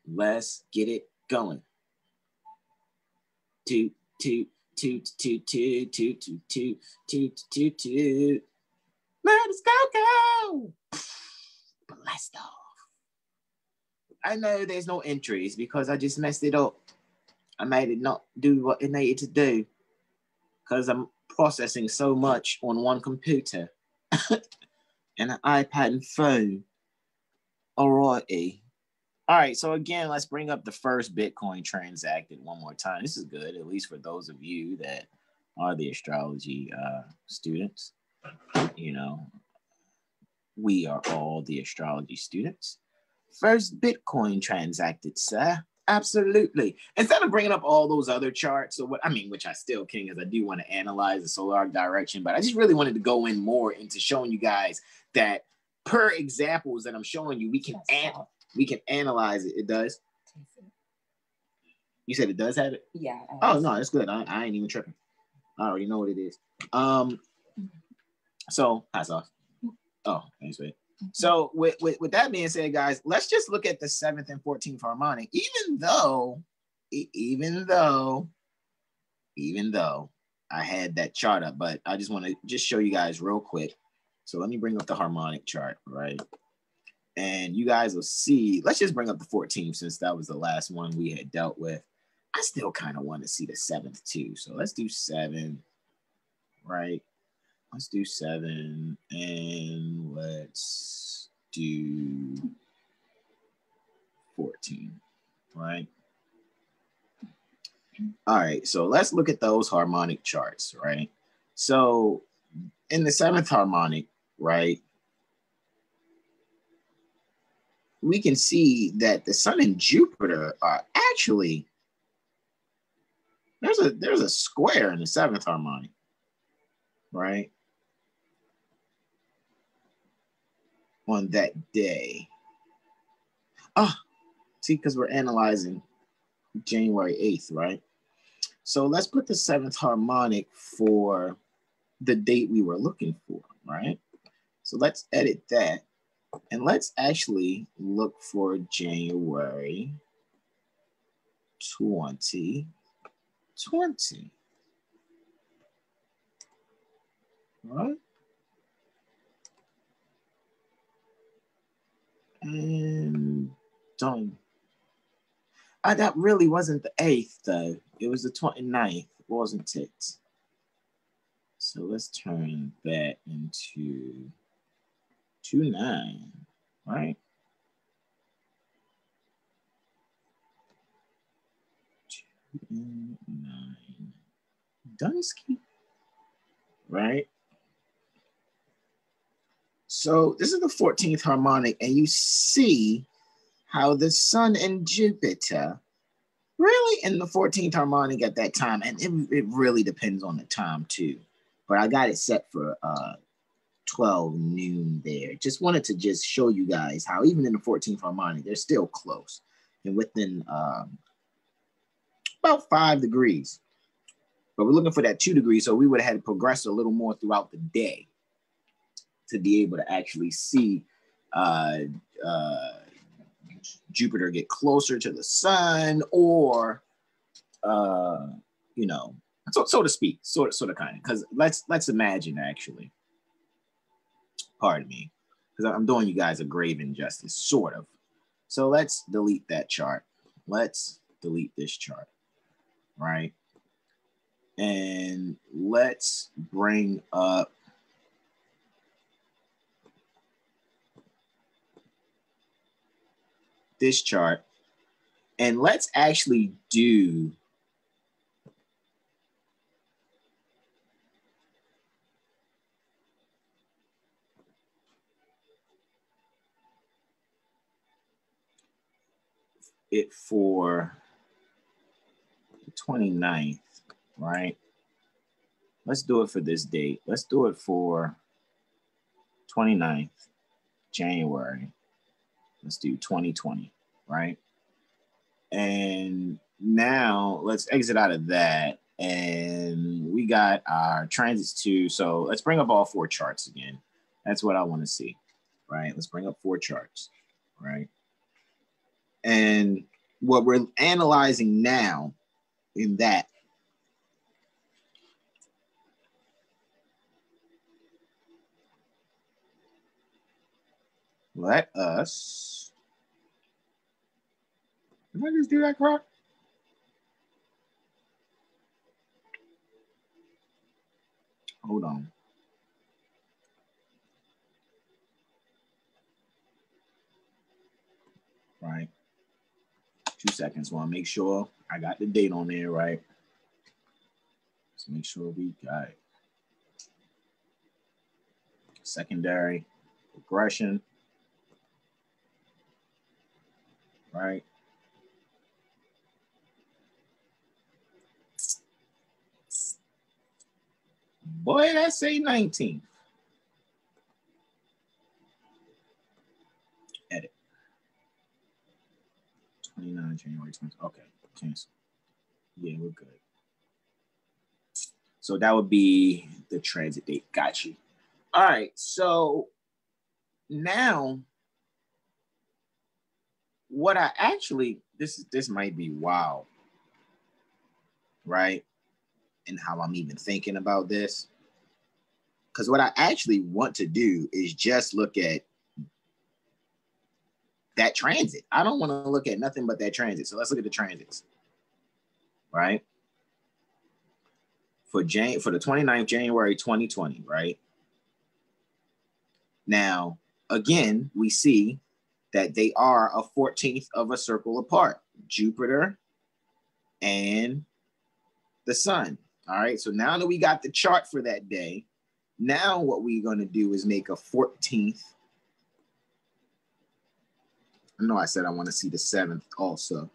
S1: let's get it going. Toot. Let us go. Blast off. I know there's no entries because I just messed it up. I made it not do what it needed to do because I'm processing so much on one computer. And an iPad and phone. Alrighty. All right, so again, let's bring up the first Bitcoin transacted one more time. This is good, at least for those of you that are the astrology students. You know, we are all the astrology students. First Bitcoin transacted, sir. Absolutely. Instead of bringing up all those other charts, or what I mean, which I still can, because I do want to analyze the solar arc direction, but I just really wanted to go in more into showing you guys that per examples that I'm showing you, we can analyze it. It does. You said it does have it?
S2: Yeah.
S1: Oh no, that's good. I ain't even tripping. I already know what it is. So hot sauce. Oh, thanks, babe. So with that being said, guys, let's just look at the 7th and 14th harmonic. Even though I had that chart up, but I just want to just show you guys real quick. So let me bring up the harmonic chart, right? And you guys will see. Let's just bring up the 14th since that was the last one we had dealt with. I still kind of want to see the 7th too. So let's do 7, right? Let's do 7 and let's do 14, right? All right, so let's look at those harmonic charts, right? So in the 7th harmonic, right, we can see that the Sun and Jupiter are actually, there's a square in the 7th harmonic, right? On that day. Oh, see, because we're analyzing January 8th, right? So let's put the 7th harmonic for the date we were looking for, right? So let's edit that. And let's actually look for January 2020. Right? And done. That really wasn't the 8th, though. It was the 29th, wasn't it? So let's turn that into 29, right? 29. Dunsky, right? So this is the 14th harmonic, and you see how the Sun and Jupiter really in the 14th harmonic at that time, and it really depends on the time too. But I got it set for 12 noon there. Just wanted to just show you guys how even in the 14th harmonic, they're still close and within about 5 degrees. But we're looking for that 2 degrees, so we would have had to progress a little more throughout the day to be able to actually see Jupiter get closer to the Sun, or you know, so to speak, sort of kind of. Because let's imagine actually. Pardon me, because I'm doing you guys a grave injustice, sort of. So let's delete that chart. Let's delete this chart, right? And let's bring up this chart, and let's actually do it for the 29th, right? Let's do it for this date. Let's do it for 29th January. Let's do 2020, right? And now let's exit out of that. And we got our transits too. So let's bring up all 4 charts again. That's what I want to see, right? Let's bring up 4 charts, right? And what we're analyzing now in that let us, did I just do that crap? Hold on. Right. seconds. Want to make sure I got the date on there right. Let's make sure we got secondary progression, right? Boy, that say 19th. Edit. 29 January 20. Okay, cancel. Yeah, we're good. So that would be the transit date. Got you. All right, so now what I actually, this might be wild, right? And how I'm even thinking about this. Because what I actually want to do is just look at that transit. I don't want to look at nothing but that transit. So let's look at the transits, right? For the 29th January 2020, right? Now, again, we see that they are a 14th of a circle apart, Jupiter and the sun. All right, so now that we got the chart for that day, now what we're going to do is make a 14th. I know I said I want to see the 7th also,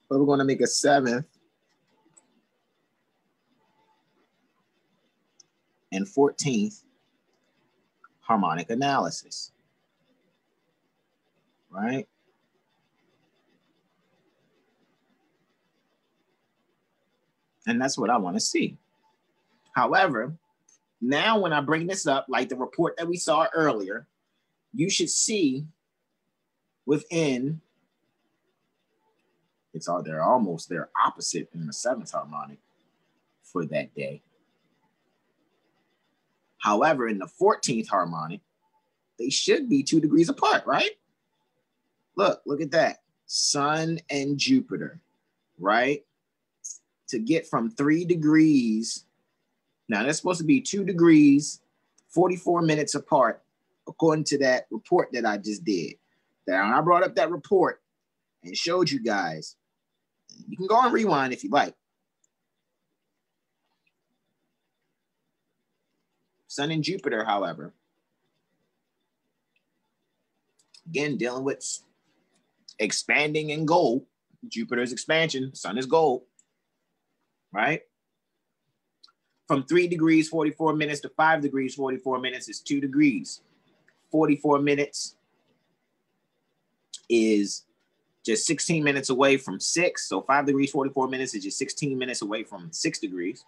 S1: but we're going to make a 7th and 14th harmonic analysis, right? And that's what I want to see. However, now when I bring this up, like the report that we saw earlier, you should see within, they're opposite in the 7th harmonic for that day. However, in the 14th harmonic, they should be 2 degrees apart, right? Look at that. Sun and Jupiter, right? To get from 3 degrees, now that's supposed to be 2 degrees, 44 minutes apart, according to that report that I just did. Now, I brought up that report and showed you guys. You can go and rewind if you like. Sun and Jupiter, however, again, dealing with expanding in gold. Jupiter's expansion, Sun is gold, right? From 3 degrees, 44 minutes to 5 degrees, 44 minutes is 2 degrees. 44 minutes is just 16 minutes away from 6. So 5 degrees, 44 minutes is just 16 minutes away from 6 degrees.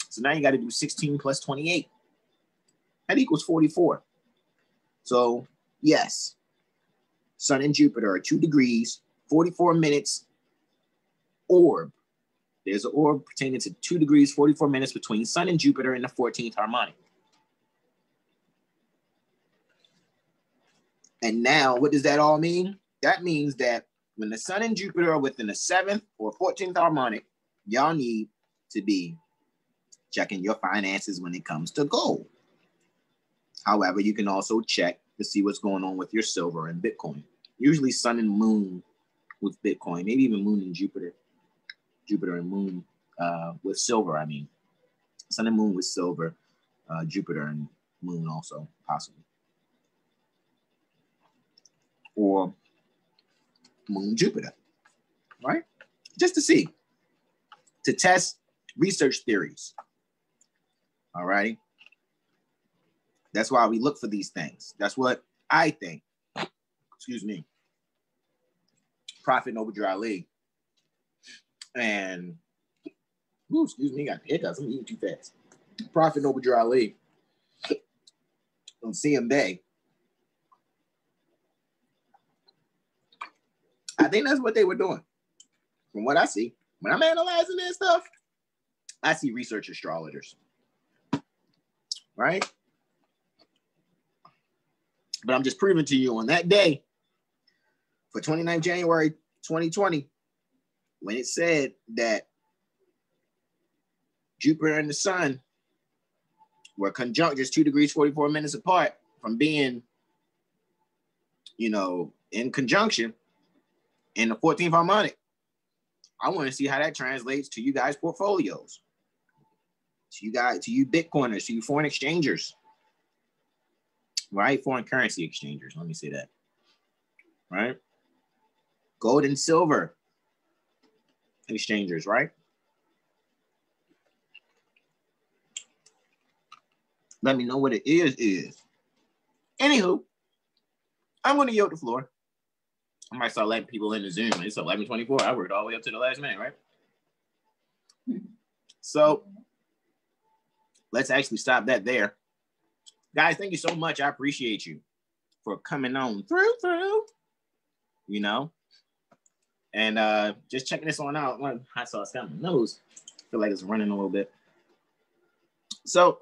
S1: So now you got to do 16 plus 28. That equals 44. So yes, Sun and Jupiter are 2 degrees, 44 minutes orb. There's an orb pertaining to 2 degrees, 44 minutes between Sun and Jupiter in the 14th harmonic. And now, what does that all mean? That means that when the Sun and Jupiter are within the 7th or 14th harmonic, y'all need to be checking your finances when it comes to gold. However, you can also check to see what's going on with your silver and Bitcoin. Usually Sun and Moon with Bitcoin, maybe even Moon and Jupiter. Jupiter and Moon with silver, I mean. Sun and Moon with silver, Jupiter and Moon also, possibly. Or Moon, Jupiter, right? Just to see, to test research theories, all righty? That's why we look for these things. That's what I think. Excuse me. Prophet Noble Lee. And, excuse me, got hiccups. I'm eating too fast. Prophet Noble Lee on CM Bay. I think that's what they were doing. From what I see, when I'm analyzing this stuff, I see research astrologers, right? But I'm just proving to you on that day for 29th January 2020, when it said that Jupiter and the Sun were conjunct just 2 degrees, 44 minutes apart from being, in conjunction in the 14th harmonic. I want to see how that translates to you guys' portfolios, to you Bitcoiners, to you foreign exchangers, right? Foreign currency exchangers. Let me say that, right? Gold and silver exchangers, right? Let me know what it is. Anywho, I'm going to yield the floor. I might start letting people in the Zoom. It's 11:24. I worked all the way up to the last minute, right? So let's actually stop that there. Guys, thank you so much. I appreciate you for coming on through, you know, and just checking this one out. Hot sauce down my nose. I feel like it's running a little bit. So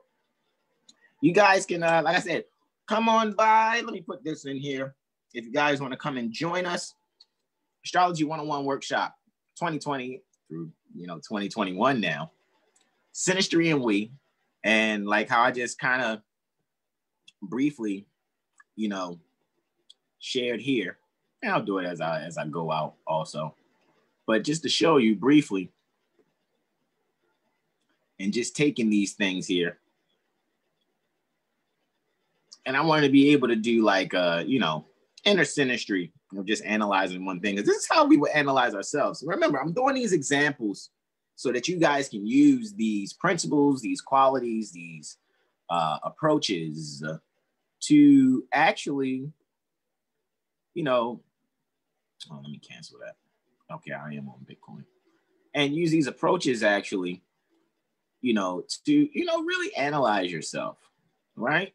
S1: you guys can, like I said, come on by. Let me put this in here. If you guys want to come and join us, Astrology 101 Workshop 2020 through 2021 now. Synastry and we, and like how I just kind of briefly, shared here, and I'll do it as I go out also. But just to show you briefly, and just taking these things here. And I wanted to be able to do like, InterSynastry, just analyzing one thing. Because this is how we would analyze ourselves. Remember, I'm doing these examples so that you guys can use these principles, these qualities, these approaches to actually, let me cancel that. Okay, I am on Bitcoin. And use these approaches actually, to, really analyze yourself, right?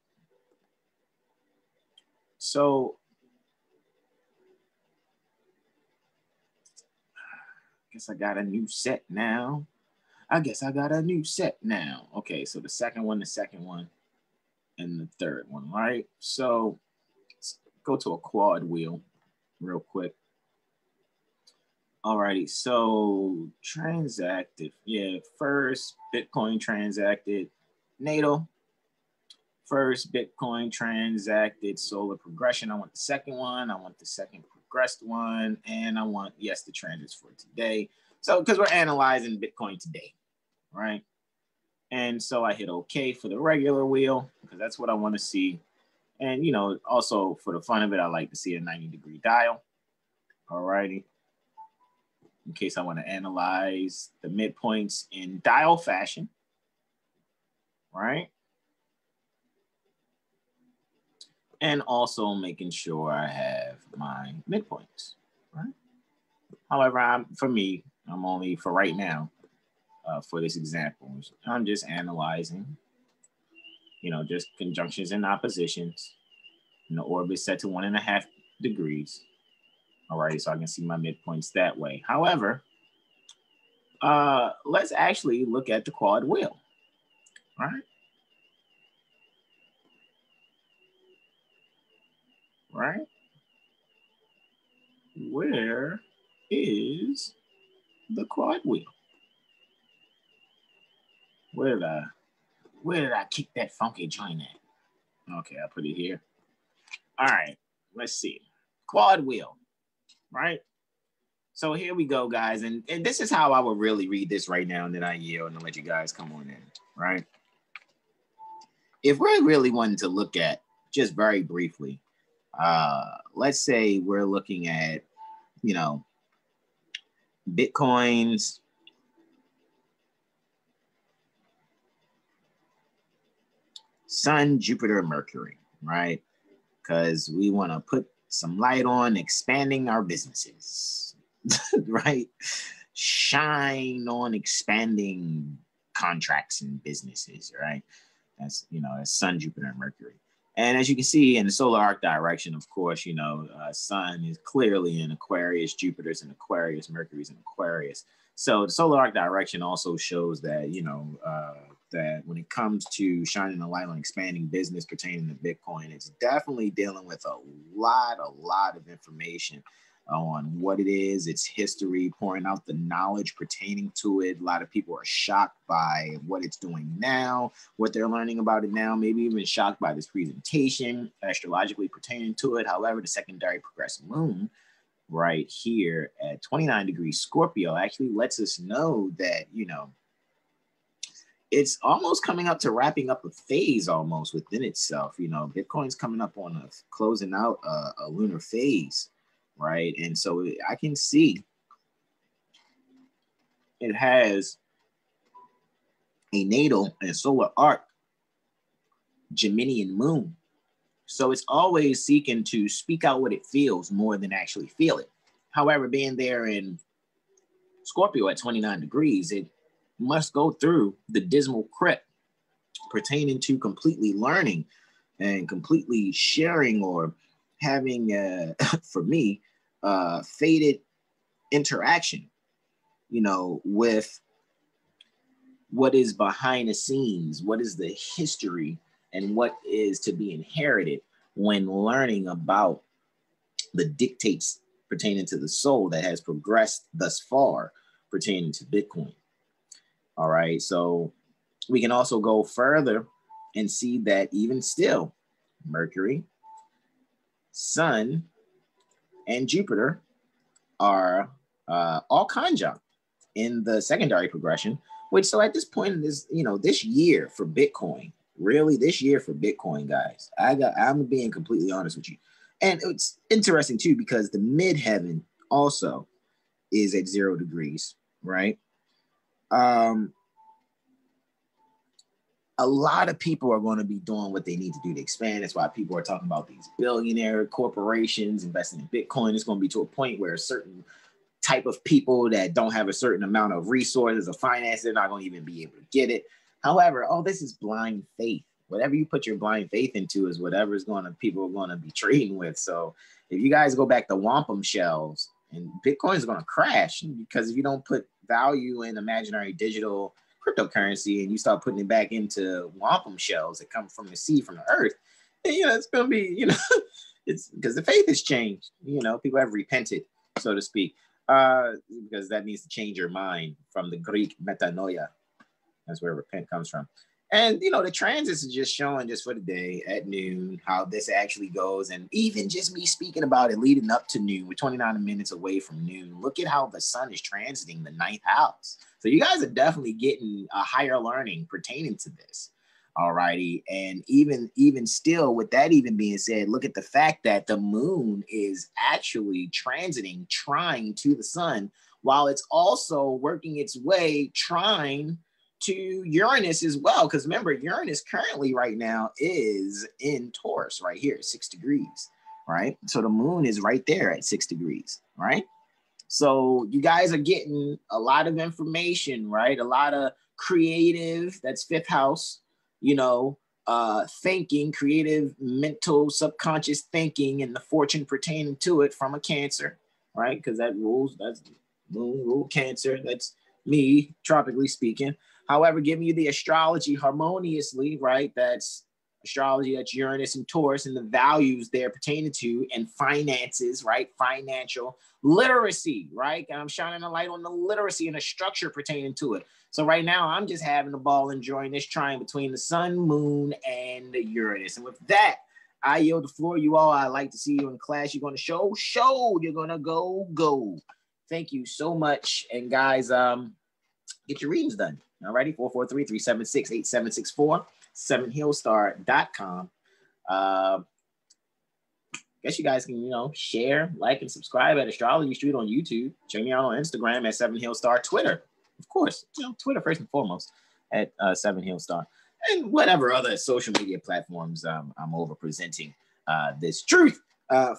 S1: So I guess I got a new set now. Okay, so the second one, and the third one, right? So let's go to a QuadWheel real quick. Alrighty, so transacted. Yeah, first Bitcoin transacted natal. First Bitcoin transacted solar progression. I want the second one. I want the second progressed one. And I want, yes, the transits for today. So, because we're analyzing Bitcoin today, right? And so I hit OK for the regular wheel, because that's what I want to see. And, also for the fun of it, I like to see a 90-degree dial. All righty. In case I want to analyze the midpoints in dial fashion, right? And also making sure I have my midpoints, right? However, I'm only for right now, for this example, I'm just analyzing, just conjunctions and oppositions, orbit set to 1.5 degrees. All right, so I can see my midpoints that way. However, let's actually look at the QuadWheel, right? Right? Where is the QuadWheel? Where did I kick that funky joint at? Okay, I'll put it here. All right, let's see. QuadWheel, right? So here we go, guys. And this is how I would really read this right now, and then I yield and let you guys come on in, right? If we're really wanting to look at, just very briefly, let's say we're looking at, Bitcoin's Sun, Jupiter, Mercury, right? Because we want to put some light on expanding our businesses, right? Shine on expanding contracts and businesses, right? That's, that's Sun, Jupiter, and Mercury. And as you can see in the solar arc direction, of course, Sun is clearly in Aquarius, Jupiter's in Aquarius, Mercury's in Aquarius. So the solar arc direction also shows that, that when it comes to shining a light on expanding business pertaining to Bitcoin, it's definitely dealing with a lot of information on what it is, its history, pouring out the knowledge pertaining to it. A lot of people are shocked by what it's doing now, what they're learning about it now, maybe even shocked by this presentation astrologically pertaining to it. However, the secondary progressive moon right here at 29 degrees Scorpio actually lets us know that, you know, it's almost coming up to wrapping up a phase almost within itself. You know, Bitcoin's coming up on a closing out a lunar phase, right? And so I can see it has a natal and solar arc Geminian moon. So it's always seeking to speak out what it feels more than actually feel it. However, being there in Scorpio at 29 degrees, it must go through the dismal crypt pertaining to completely learning and completely sharing or having, for me, faded interaction, you know, with what is behind the scenes, what is the history, and what is to be inherited when learning about the dictates pertaining to the soul that has progressed thus far pertaining to Bitcoin. All right, so we can also go further and see that even still, Mercury, Sun, and Jupiter are all conjunct in the secondary progression, which so at this point in this, you know, this year for Bitcoin, really this year for Bitcoin, guys, I'm being completely honest with you. And it's interesting too, because the midheaven also is at 0 degrees, right? A lot of people are going to be doing what they need to do to expand. That's why people are talking about these billionaire corporations investing in Bitcoin. It's going to be to a point where a certain type of people that don't have a certain amount of resources or finance, they're not going to even be able to get it. However, this is blind faith. Whatever you put your blind faith into is whatever is going to, people are going to be trading with. So if you guys go back to wampum shells, and Bitcoin is going to crash, because if you don't put value in imaginary digital cryptocurrency and you start putting it back into wampum shells that come from the sea, from the earth, and, you know, it's going to be, you know, it's because the faith has changed. You know, people have repented, so to speak, because that means to change your mind, from the Greek metanoia. That's where repent comes from. And, you know, the transits is just showing just for the day at noon how this actually goes. And even just me speaking about it leading up to noon, we're 29 minutes away from noon. Look at how the sun is transiting the 9th house. So you guys are definitely getting a higher learning pertaining to this. All righty. And even still, with that even being said, look at the fact that the moon is actually transiting, trying to the sun, while it's also working its way, trying to Uranus as well. Because remember, Uranus currently right now is in Taurus right here at 6 degrees, right? So the moon is right there at 6 degrees, right? So you guys are getting a lot of information, right? A lot of creative, that's 5th house, you know, thinking, creative, mental, subconscious thinking, and the fortune pertaining to it from a Cancer, right? Because that rules, that's moon rule Cancer. That's me, tropically speaking. However, giving you the astrology harmoniously, right? That's astrology, that's Uranus and Taurus, and the values they're pertaining to, and finances, right? Financial literacy, right? And I'm shining a light on the literacy and the structure pertaining to it. So right now, I'm just having a ball enjoying this trine between the sun, moon, and Uranus. And with that, I yield the floor. You all, I'd like to see you in class. You're going to show. You're going to go. Thank you so much. And guys, get your readings done. All righty, 443-376-8764, 7healstar.com. Guess you guys can, you know, share, like, and subscribe at Astrology Street on YouTube. Check me out on Instagram at 7healstar. Twitter, of course, you know, Twitter first and foremost at 7healstar. And whatever other social media platforms I'm over presenting this truth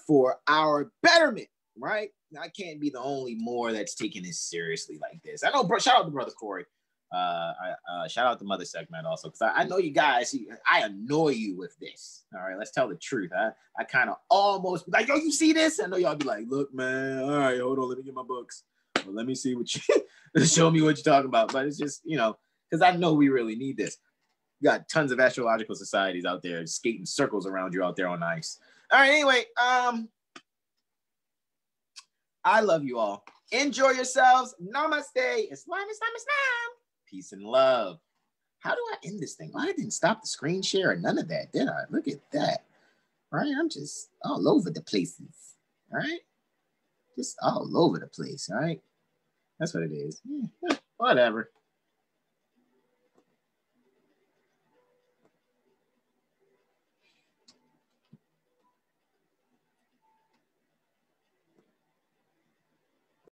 S1: for our betterment, right? I can't be the only more that's taking this seriously like this. I know, shout out to Brother Corey. Shout out to Mother Segment also, because I know you guys, I annoy you with this. All right, let's tell the truth. I kind of almost like, yo, you see this? I know y'all be like, look, man, all right, hold on, let me get my books. Well, let me see what you show me what you're talking about. But it's just, you know, because I know we really need this. You got tons of astrological societies out there skating circles around you out there on ice. All right, anyway, I love you all. Enjoy yourselves. Namaste. Islam. Peace and love. How do I end this thing? I didn't stop the screen share or none of that, did I? Look at that. Right? I'm just all over the places. All right? just all over the place, all right? That's what it is. Whatever.